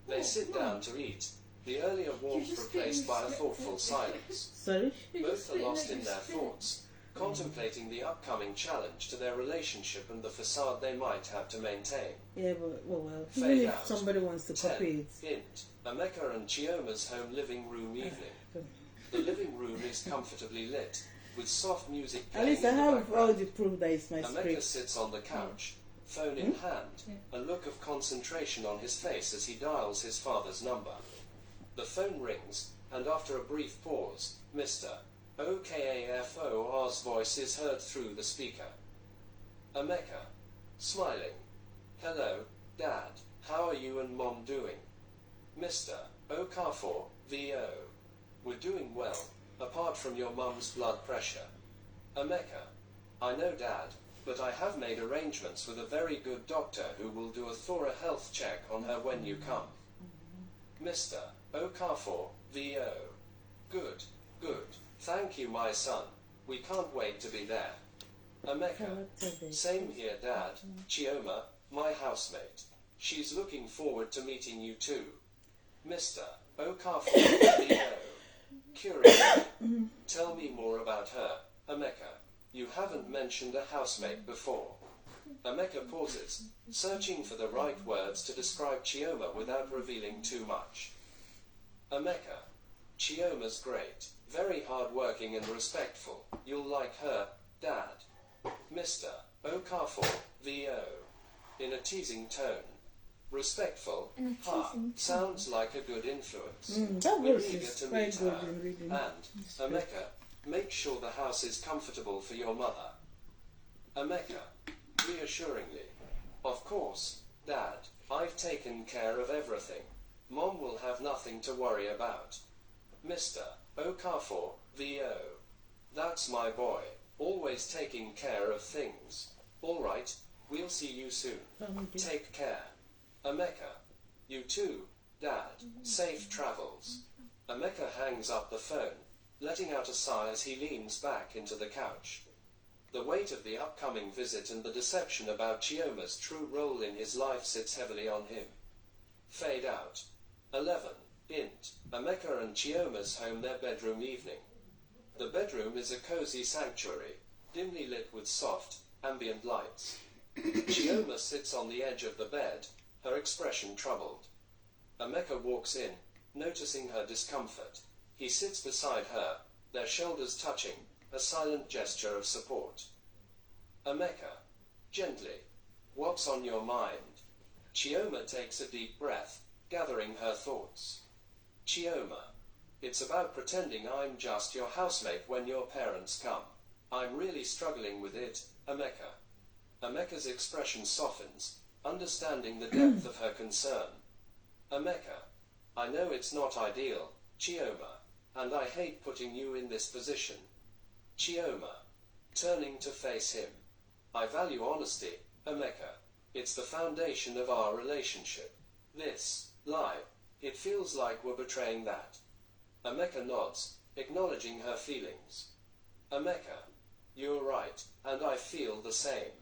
They sit down to eat, the earlier warmth just replaced by a getting thoughtful slipped. silence. Sorry. Both are lost in their thoughts, contemplating the upcoming challenge to their relationship and the facade they might have to maintain. Yeah, but well. Fade Even if out. somebody wants to 10. copy it. Int. Emeka and Chioma's home living room evening. The living room is comfortably lit, with soft music At playing least I in the have background. all the proof that it's my Emeka script. sits on the couch, phone in hand, a look of concentration on his face as he dials his father's number. The phone rings, and after a brief pause, Mr. OKAFOR's voice is heard through the speaker. Emeka, smiling. Hello, Dad, how are you and Mom doing? Mr. Okafor, VO. We're doing well, apart from your mum's blood pressure. Emeka, I know, Dad, but I have made arrangements with a very good doctor who will do a thorough health check on her when you come. Mr. Okafor, VO. Good, good. Thank you, my son. We can't wait to be there. Emeka, same here, Dad. Chioma, my housemate. She's looking forward to meeting you too. Mr. Okafor, VO. Curious. Tell me more about her, Emeka. You haven't mentioned a housemate before. Emeka pauses, searching for the right words to describe Chioma without revealing too much. Emeka. Chioma's great, very hard-working and respectful. You'll like her, Dad. Mr. Okafor, VO. In a teasing tone. Respectful, In a teasing tone. sounds like a good influence. That We're voice eager is to quite meet good her. in reading. And, Emeka, make sure the house is comfortable for your mother. Emeka, reassuringly. Of course, Dad, I've taken care of everything. Mom will have nothing to worry about. Mr. Okafor, VO. That's my boy, always taking care of things. All right, we'll see you soon. Take care. Emeka. You too, Dad. Safe travels. Emeka hangs up the phone, letting out a sigh as he leans back into the couch. The weight of the upcoming visit and the deception about Chioma's true role in his life sits heavily on him. Fade out. 11. Int. Emeka and Chioma's home, their bedroom evening. The bedroom is a cozy sanctuary, dimly lit with soft, ambient lights. Chioma sits on the edge of the bed, her expression troubled. Emeka walks in, noticing her discomfort. He sits beside her, their shoulders touching, a silent gesture of support. Emeka, gently, what's on your mind? Chioma takes a deep breath, gathering her thoughts. Chioma, it's about pretending I'm just your housemate when your parents come. I'm really struggling with it, Emeka. Emeka's expression softens, understanding the depth of her concern. Emeka, I know it's not ideal, Chioma, and I hate putting you in this position. Chioma, turning to face him. I value honesty, Emeka. It's the foundation of our relationship. This lie, it feels like we're betraying that. Emeka nods, acknowledging her feelings. Emeka, you're right, and I feel the same.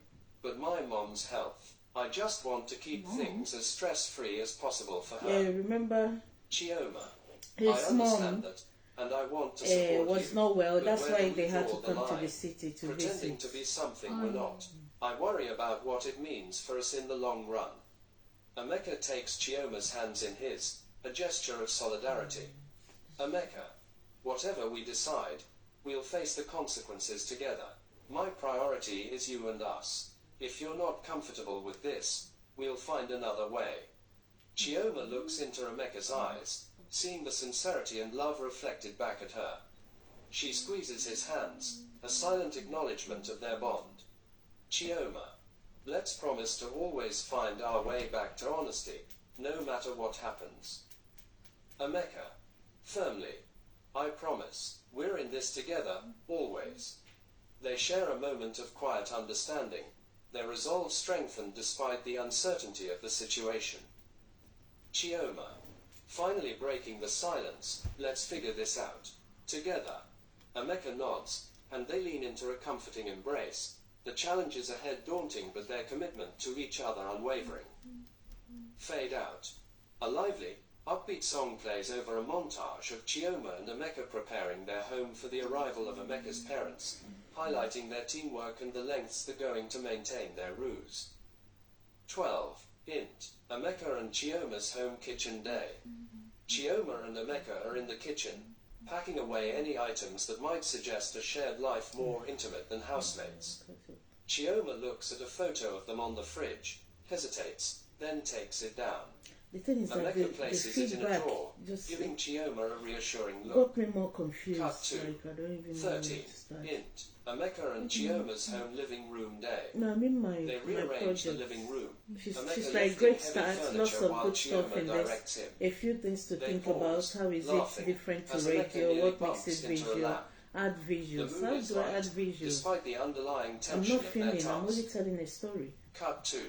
But my mom's health, I just want to keep things as stress-free as possible for her. Yeah, remember Chioma, his I understand mom that, and I want to support was you. not well. But That's where why do we they had to draw the come to line? the city to Pretending visit. to be something we're not. I worry about what it means for us in the long run. Emeka takes Chioma's hands in his, a gesture of solidarity. Emeka, whatever we decide, we'll face the consequences together. My priority is you and us. If you're not comfortable with this, we'll find another way. Chioma looks into Emeka's eyes, seeing the sincerity and love reflected back at her. She squeezes his hands, a silent acknowledgement of their bond. Chioma, let's promise to always find our way back to honesty, no matter what happens. Emeka, firmly, I promise, we're in this together, always. They share a moment of quiet understanding, their resolve strengthened despite the uncertainty of the situation. Chioma, finally breaking the silence, let's figure this out. Together. Emeka nods, and they lean into a comforting embrace, the challenges ahead daunting but their commitment to each other unwavering. Fade out. A lively, upbeat song plays over a montage of Chioma and Emeka preparing their home for the arrival of Emeka's parents, highlighting their teamwork and the lengths they're going to maintain their ruse. 12. Int. Emeka and Chioma's home kitchen day. Chioma and Emeka are in the kitchen, packing away any items that might suggest a shared life more intimate than housemates. Chioma looks at a photo of them on the fridge, hesitates, then takes it down. The thing is that Emeka the places it in a feedback drawer, just giving Chioma a reassuring look. got me more confused. Cut to Like I don't even know where 13. to start. Int. Emeka and Chioma's home living room day. No, I mean They my rearrange the project. living room. She's Emeka like lifting great heavy start, furniture lots of while good stuff Chioma in this. directs him. A few things to They think pause, about. How is laughing, it different to as Emeka radio? nearly What makes bumps it into her visual? lap. Add The visuals. mood How is do I add light, visuals? despite the underlying I'm tension not of their filming. I'm only task. telling a story. Cut to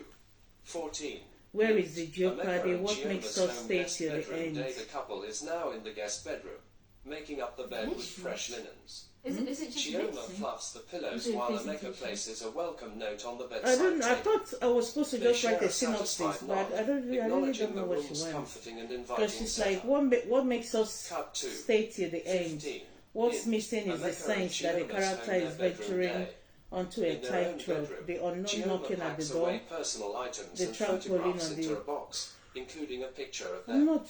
14. Where is the Emeka jeopardy? and What Chioma's makes us home stay guest till the bedroom end? day. The couple is now in the guest bedroom, making up the bed with fresh linens. Is it just Chioma mixing? fluffs the pillows Is it while presentation? Emeka places a welcome note on the bedside I don't know. I table. thought I was supposed to They just share write a a satisfied synopsis, but nod, I really acknowledging don't know the what she room's wants. comforting and Because inviting she's setup. like, what makes us Cut to stay till the end? 15. What's In missing is the Emeka and sense that the Chioma's character home is their bedroom venturing day. onto a In their own tightrope, bedroom, the unknown Chioma knocking at the packs door. away personal items the and trampoline photographs on into the- a box, including a picture of I'm them. not.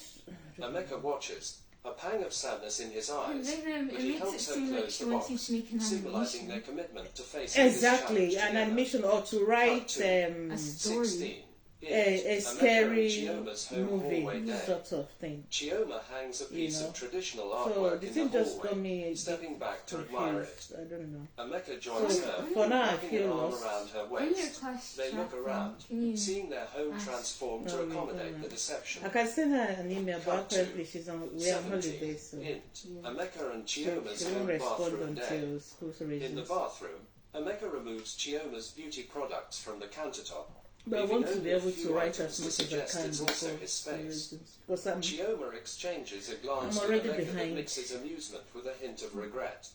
Emeka watches, a pang of sadness in his And eyes, then but it he makes it helps her seem like close she the wanted box, to make an symbolizing their animation. commitment to facing Exactly, this challenge an together. animation or to write Cut to A story. 16. a Emeka scary and Chioma's home hallway movie day. sort of thing. Chioma hangs a piece know. of traditional So artwork the in thing the just got hallway, me a stepping bit back to admire it. confused. I don't know. Emeka joins So her, for now, I wrapping feel an arm lost. around her On your waist. class They chat look room, around, can you seeing their home ask- transformed No, to we accommodate don't the know. deception. I can send her an email, but Cut to apparently we're on 17. holiday, so Int. Emeka and she Chioma's won't home respond bathroom day. until school's In the resumes. bathroom, Emeka removes Chioma's beauty products from the countertop. But I leaving want to only be a able few to write items as to much as I suggest can it's before also his school space. resumes. Because I'm Chioma exchanges a glance I'm with already Emeka that behind. mixes amusement with a hint of regret.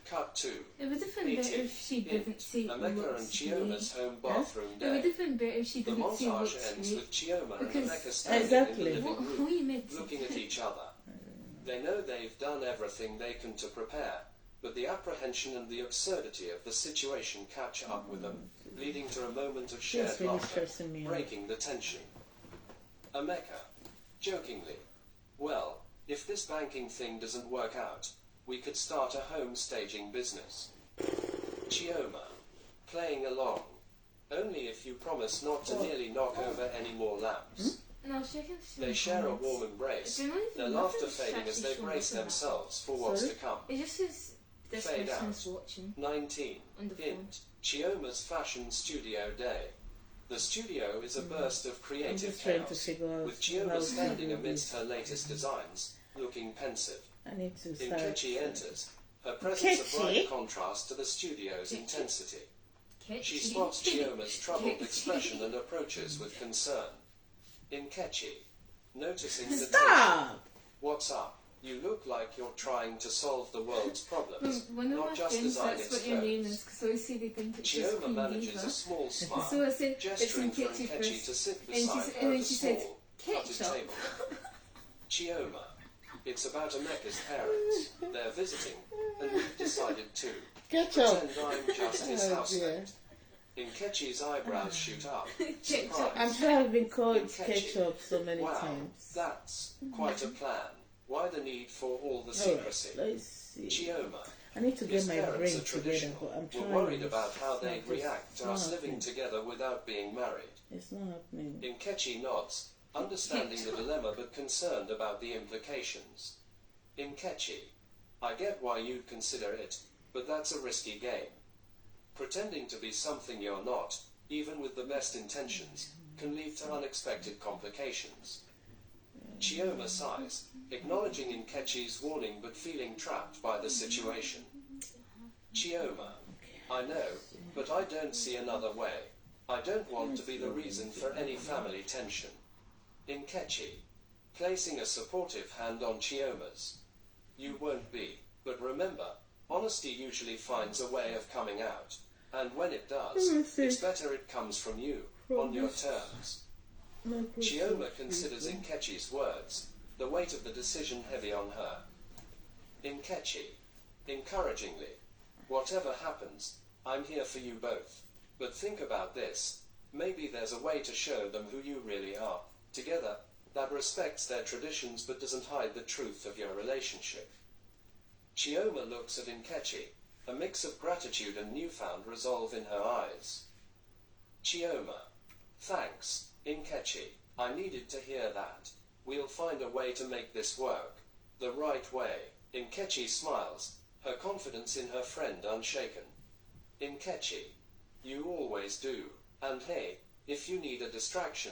Cut to It would have been better 18. if she didn't say Emeka and looks Chioma's great. home bathroom It would day. have been better if she The didn't say montage looks ends great. with Chioma and Because- Emeka standing Exactly. in the living What room, are you meant to looking do? at each other. They know they've done everything they can to prepare, but the apprehension and the absurdity of the situation catch up with them, leading to a moment of shared It's really laughter, stressing me out. breaking the tension. Emeka, jokingly, well, if this banking thing doesn't work out, we could start a home staging business. Chioma, playing along, only if you promise not to nearly knock over any more lamps. No, she can see They my share a comments. warm embrace, Do you know their anything? laughter Nothing's fading as actually they shown brace up in that. themselves for what's Sorry? to come. It just says this Fade person's out. watching. 19. On the phone. Hint. Chioma's Fashion Studio Day. The studio is a burst of I'm creative just trying to chaos, figure out with Chioma how to standing do amidst this. her latest designs, looking pensive. I need to start. Nkechi enters, her presence a Nkechi? bright contrast to the studio's intensity. She spots Chioma's troubled expression and approaches with concern. Nkechi, noticing the tension. Stop! What's up? You look like you're trying to solve the world's problems, One of not my just friends, designing that's what your name clothes. is, because I always say they think it's just Chioma Queen manages Diva. a small smile, So I said, it's gesturing for Nkechi Nkechi first. to sit And she beside said- her and at then a she said, small, potted "Ketchup." table. Chioma, it's about Emeka's parents. They're visiting, and we've decided to Ketchup. pretend I'm just his Oh, housemate. Nkechi's eyebrows shoot up. Ketchup. I'm Surprised. sure I've been called Nkechi. ketchup so many Wow, times. that's quite a plan. Why the need for all the Alright, secrecy? let's see. Chioma, I need to get his my parents brain are together, traditional. but I'm We're trying. worried about how It's they'd not just- react to it's us not living happening. together without being married. It's not happening. Nkechi nods, understanding the dilemma but concerned about the implications. Nkechi, I get why you'd consider it, but that's a risky game. Pretending to be something you're not, even with the best intentions, can lead to unexpected complications. Chioma sighs, acknowledging Nkechi's warning but feeling trapped by the situation. Chioma, I know, but I don't see another way. I don't want to be the reason for any family tension. Nkechi, placing a supportive hand on Chioma's. You won't be, but remember, honesty usually finds a way of coming out, and when it does, it's better it comes from you, on your terms. Chioma considers Nkechi's words, the weight of the decision heavy on her. Nkechi, encouragingly, whatever happens, I'm here for you both. But think about this, maybe there's a way to show them who you really are, together, that respects their traditions but doesn't hide the truth of your relationship. Chioma looks at Nkechi, a mix of gratitude and newfound resolve in her eyes. Chioma, thanks, Nkechi, I needed to hear that. We'll find a way to make this work. The right way. Nkechi smiles, her confidence in her friend unshaken. Nkechi, you always do. And hey, if you need a distraction,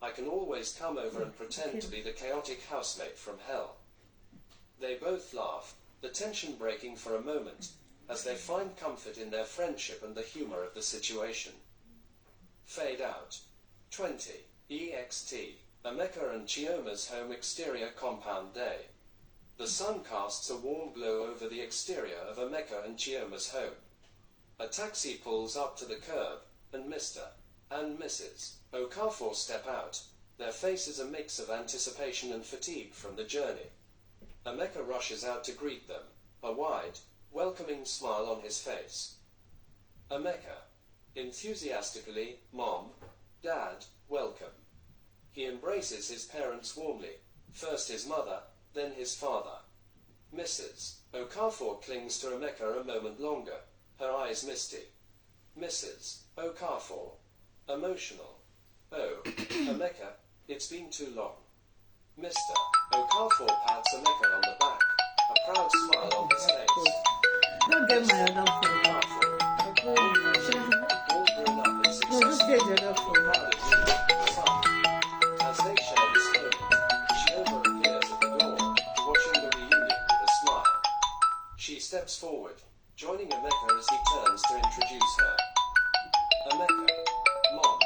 I can always come over and pretend to be the chaotic housemate from hell. They both laugh, the tension breaking for a moment, as they find comfort in their friendship and the humor of the situation. Fade out. 20. EXT. Emeka and Chioma's home exterior compound day. The sun casts a warm glow over the exterior of Emeka and Chioma's home. A taxi pulls up to the curb, and Mr. and Mrs. Okafor step out, their faces a mix of anticipation and fatigue from the journey. Emeka rushes out to greet them, a wide, welcoming smile on his face. Emeka, enthusiastically, Mom, Dad, welcome. He embraces his parents warmly, first his mother, then his father. Mrs. Okafor clings to Emeka a moment longer, her eyes misty. Mrs. Okafor, emotional. Oh, Emeka, it's been too long. Mr. Okafor pats Emeka on the back, a proud smile on his face. Don't get my other phone. Okafor, all grown up and No, just successful, get the other phone. proud of you, son. As they share this moment, Chioma appears at the door, watching the reunion with a smile. She steps forward, joining Emeka as he turns to introduce her. Emeka, Mom,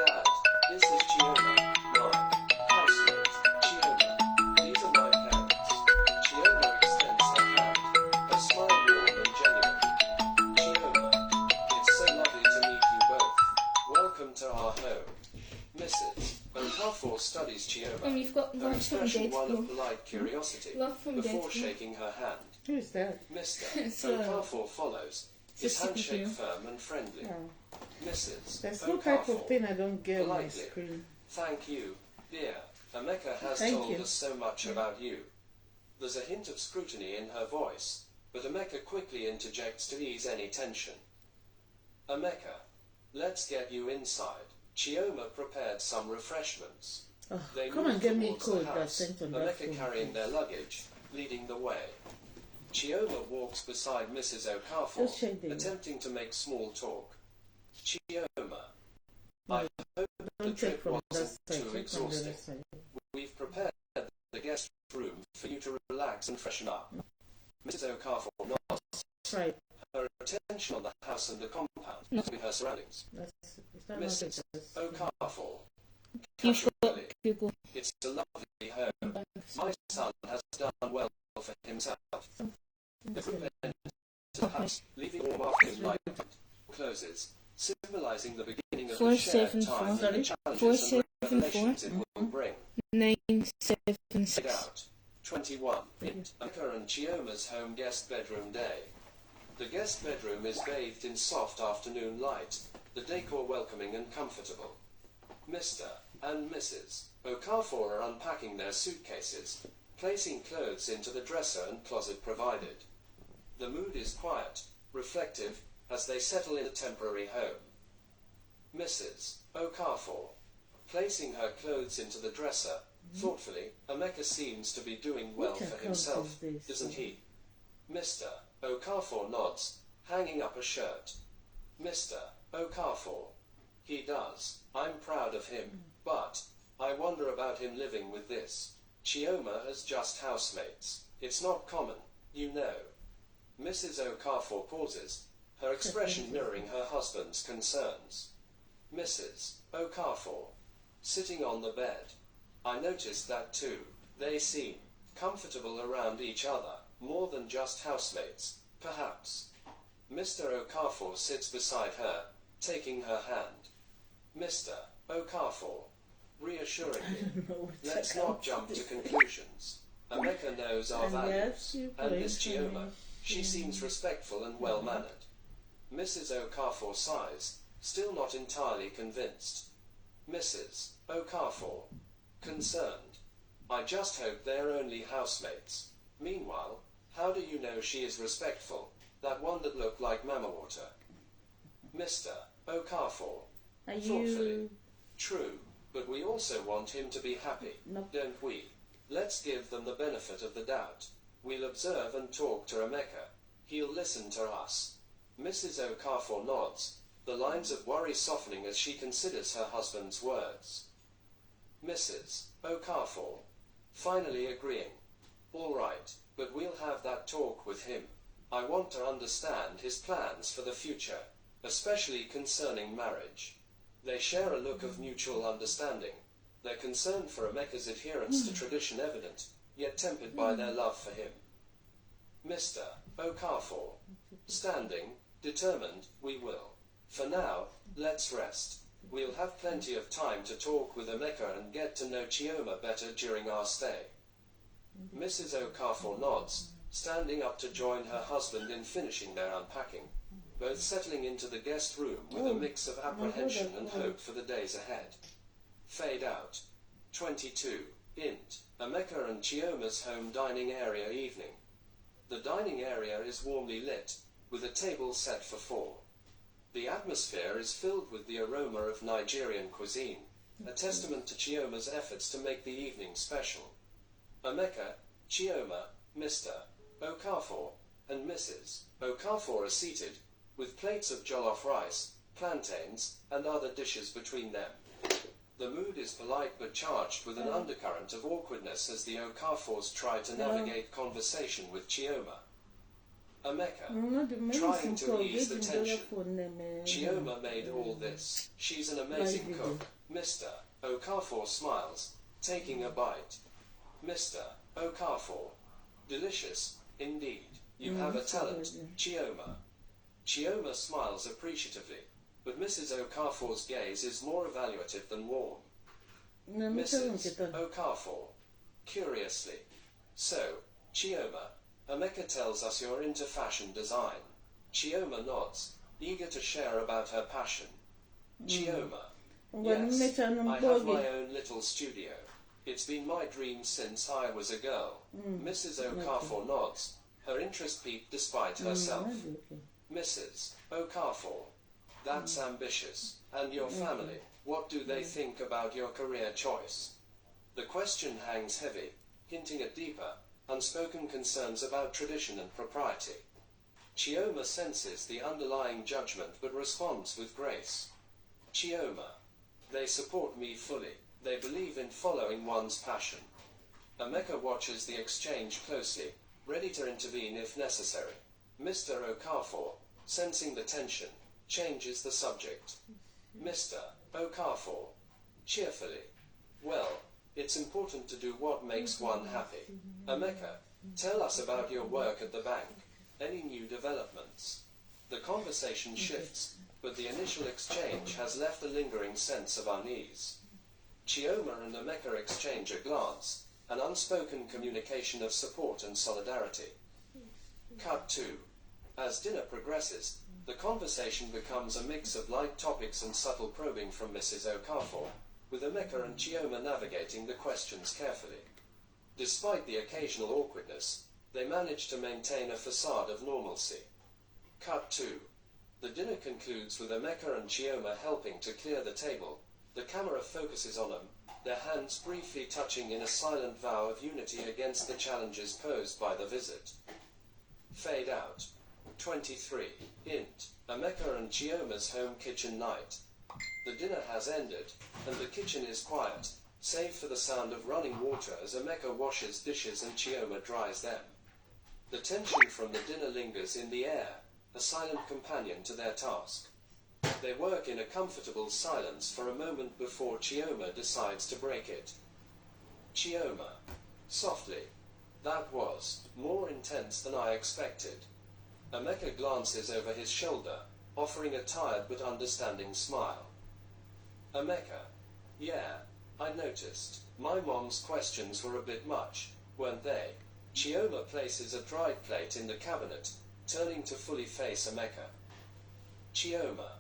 Dad, this is Chioma, my housemate. Chioma, these are my parents. Chioma extends her hand, her smile warm and genuine. Chioma, it's so lovely to meet you both. Welcome to our home. Mrs. Okafor studies Chioma, And you've got her love from expression one of Deadpool. polite curiosity, Love from before Deadpool. shaking her hand. Who is that? Mr. So- Okafor follows, his It's a handshake superhero. firm and friendly. Oh, Mrs. there's no type of Okafor, thing I don't get on my politely. screen. Thank you, dear. Emeka has Thank told you. us so much about you. There's a hint of scrutiny in her voice, but Emeka quickly interjects to ease any tension. Emeka, let's get you inside. Chioma prepared some refreshments. Oh, They come move and get me towards the code that's house, sent on that Emeka phone. carrying their luggage, leading the way. Chioma walks beside Mrs. Okafor, Just check the- attempting to make small talk. Chioma, I hope the Don't check trip from that wasn't side, too check from the exhausting. other side. We've prepared the guest room for you to relax and freshen up. Mrs. Okafor nods, Right, her attention on the house and the compound, with her surroundings. that's, is that not Mrs. it? Okafor, You've got casually, Google. it's a lovely home. My son has done well for himself. The group enters the house, leaving warm afternoon light closes, symbolizing the beginning of the shared 474. time and the challenges 474. and revelations it will bring. 976. Fade out. 21. Emeka and Chioma's home guest bedroom day. The guest bedroom is bathed in soft afternoon light, the decor welcoming and comfortable. Mr. and Mrs. Okafor are unpacking their suitcases, placing clothes into the dresser and closet provided. The mood is quiet, reflective, as they settle in a temporary home. Mrs. Okafor, placing her clothes into the dresser, thoughtfully, Emeka seems to be doing well What for account himself, is this? isn't he? Mr. Okafor nods, hanging up a shirt. Mr. Okafor, he does. I'm proud of him, but I wonder about him living with this. Chioma has just housemates. It's not common, you know. Mrs. Okafor pauses, her expression mirroring her husband's concerns. Mrs. Okafor, sitting on the bed. I noticed that too. They seem comfortable around each other, more than just housemates, perhaps. Mr. Okafor sits beside her, taking her hand. Mr. Okafor, reassuringly, let's not jump to conclusions. Emeka knows our values, and Miss Chioma, she seems respectful and well-mannered. Mrs. Okafor sighs, still not entirely convinced. Mrs. Okafor, concerned. I just hope they're only housemates. Meanwhile, how do you know she is respectful? That one that looked like Mama Water. Mr. Okafor, Are thoughtfully. you... True, but we also want him to be happy, No. don't we? Let's give them the benefit of the doubt. We'll observe and talk to Emeka. He'll listen to us. Mrs. Okafor nods, the lines of worry softening as she considers her husband's words. Mrs. Okafor, finally agreeing. All right, but we'll have that talk with him. I want to understand his plans for the future, especially concerning marriage. They share a look of mutual understanding, their concern for Emeka's adherence to tradition evident, yet tempered by their love for him. Mr. Okafor, standing, determined, we will. For now, let's rest. We'll have plenty of time to talk with Emeka and get to know Chioma better during our stay. Mrs. Okafor nods, standing up to join her husband in finishing their unpacking, both settling into the guest room with a mix of apprehension and hope for the days ahead. Fade out. 22. Int. Emeka and Chioma's home dining area evening. The dining area is warmly lit, with a table set for 4. The atmosphere is filled with the aroma of Nigerian cuisine, a testament to Chioma's efforts to make the evening special. Emeka, Chioma, Mr. Okafor, and Mrs. Okafor are seated, with plates of jollof rice, plantains, and other dishes between them. The mood is polite but charged with an undercurrent of awkwardness as the Okafors try to navigate conversation with Chioma. Emeka, trying to ease the tension. Chioma made all this. She's an amazing cook. Mr. Okafor smiles, taking a bite. Mr. Okafor, delicious, indeed. You have a talent, Chioma. Chioma smiles appreciatively. but Mrs. Okafor's gaze is more evaluative than warm. No, me tell him Mrs. kita. Okafor, curiously. So, Chioma, Emeka tells us you're into fashion design. Chioma nods, eager to share about her passion. Chioma, yes, I have my own little studio. It's been my dream since I was a girl. Mrs. Okafor nods, her interest piqued despite herself. Mrs. Okafor, that's ambitious. And your family, what do they think about your career choice? The question hangs heavy, hinting at deeper, unspoken concerns about tradition and propriety. Chioma senses the underlying judgment but responds with grace. Chioma, they support me fully. They believe in following one's passion. Emeka watches the exchange closely, ready to intervene if necessary. Mr. Okafor, sensing the tension, changes the subject. Mr. Okafor, cheerfully. Well, it's important to do what makes one happy. Emeka, tell us about your work at the bank. Any new developments? The conversation shifts, but the initial exchange has left a lingering sense of unease. Chioma and Emeka exchange a glance, an unspoken communication of support and solidarity. Cut 2. As dinner progresses, the conversation becomes a mix of light topics and subtle probing from Mrs. Okafor, with Emeka and Chioma navigating the questions carefully. Despite the occasional awkwardness, they manage to maintain a facade of normalcy. Cut 2. The dinner concludes with Emeka and Chioma helping to clear the table. The camera focuses on them, their hands briefly touching in a silent vow of unity against the challenges posed by the visit. Fade out. 23. Int. Emeka and Chioma's home kitchen night. The dinner has ended, and the kitchen is quiet, save for the sound of running water as Emeka washes dishes and Chioma dries them. The tension from the dinner lingers in the air, a silent companion to their task. They work in a comfortable silence for a moment before Chioma decides to break it. Chioma. Softly. That was more intense than I expected. Emeka glances over his shoulder, offering a tired but understanding smile. Emeka. Yeah, I noticed. My mom's questions were a bit much, weren't they? Chioma places a dried plate in the cabinet, turning to fully face Emeka. Chioma.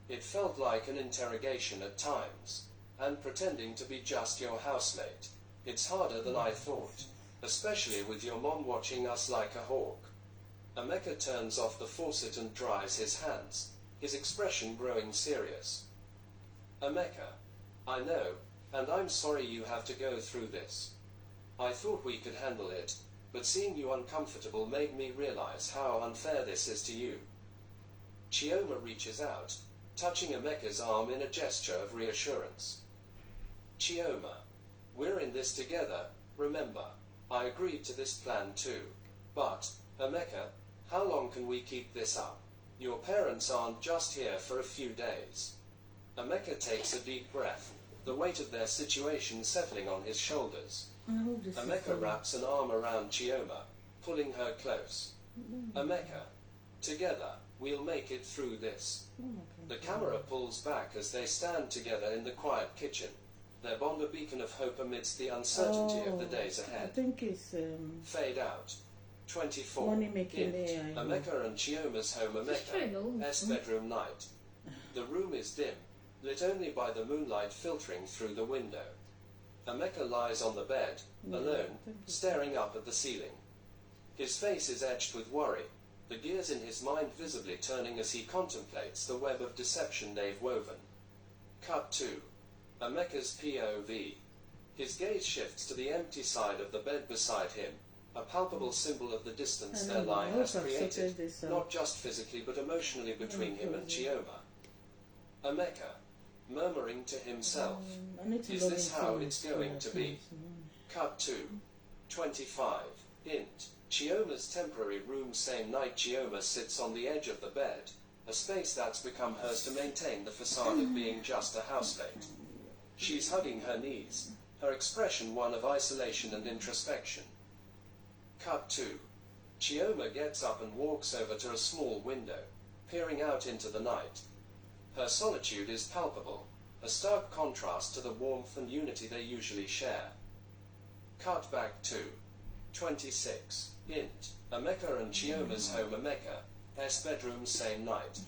It felt like an interrogation at times, and pretending to be just your housemate. It's harder than I thought, especially with your mom watching us like a hawk. Emeka turns off the faucet and dries his hands, his expression growing serious. Emeka. I know, and I'm sorry you have to go through this. I thought we could handle it, but seeing you uncomfortable made me realize how unfair this is to you. Chioma reaches out, touching Emeka's arm in a gesture of reassurance. Chioma. We're in this together, remember. I agreed to this plan too. But, Emeka, how long can we keep this up? Your parents aren't just here for a few days. Emeka takes a deep breath, the weight of their situation settling on his shoulders. Emeka wraps an arm around Chioma, pulling her close. Emeka. Together, we'll make it through this. The camera pulls back as they stand together in the quiet kitchen, their bond a beacon of hope amidst the uncertainty of the days ahead. I think it's Fade out. 24. money making Int. AI. Emeka and Chioma's home Emeka's bedroom night. The room is dim, lit only by the moonlight filtering through the window. Emeka lies on the bed, alone, staring up at the ceiling. His face is etched with worry, the gears in his mind visibly turning as he contemplates the web of deception they've woven. Cut 2. Emeka's POV. His gaze shifts to the empty side of the bed beside him, a palpable symbol of the distance their lie has created, not just physically but emotionally between him and Chioma. Emeka, murmuring to himself, is this how it's going to be? Cut 2. 25. Int. Chioma's temporary room. Same night Chioma sits on the edge of the bed, a space that's become hers to maintain the facade of being just a housemate. She's hugging her knees, her expression one of isolation and introspection. Cut 2. Chioma gets up and walks over to a small window, peering out into the night. Her solitude is palpable, a stark contrast to the warmth and unity they usually share. Cut back to 26. Int. Emeka and Chioma's home. Emeka's bedroom same night.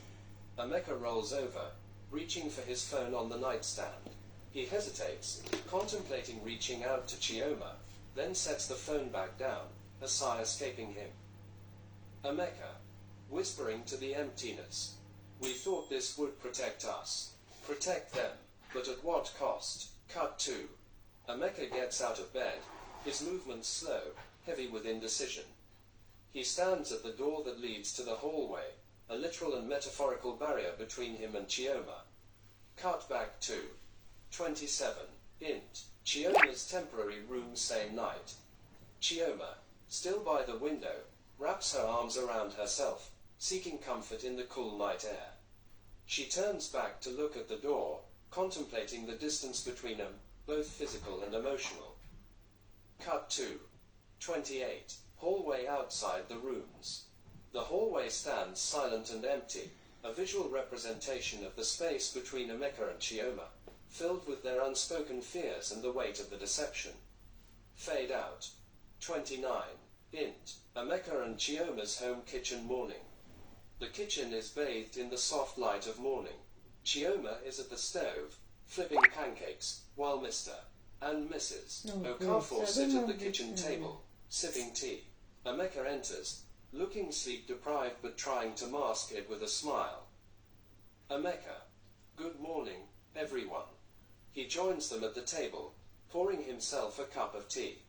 Emeka rolls over, reaching for his phone on the nightstand. He hesitates, contemplating reaching out to Chioma, then sets the phone back down, a sigh escaping him. Emeka, whispering to the emptiness. We thought this would protect us. Protect them, but at what cost? Cut 2. Emeka gets out of bed, his movements slow, heavy with indecision. He stands at the door that leads to the hallway, a literal and metaphorical barrier between him and Chioma. Cut back to 27. Int. Chioma's temporary room same night. Chioma, still by the window, wraps her arms around herself, seeking comfort in the cool night air. She turns back to look at the door, contemplating the distance between them, both physical and emotional. Cut to 28. Hallway outside the rooms. The hallway stands silent and empty, a visual representation of the space between Emeka and Chioma, filled with their unspoken fears and the weight of the deception. Fade out. 29. Int. Emeka and Chioma's home kitchen morning. The kitchen is bathed in the soft light of morning. Chioma is at the stove, flipping pancakes, while Mr. and Mrs. Okafor sit at the kitchen table, sipping tea. Emeka enters, looking sleep-deprived but trying to mask it with a smile. Emeka. Good morning, everyone. He joins them at the table, pouring himself a cup of tea.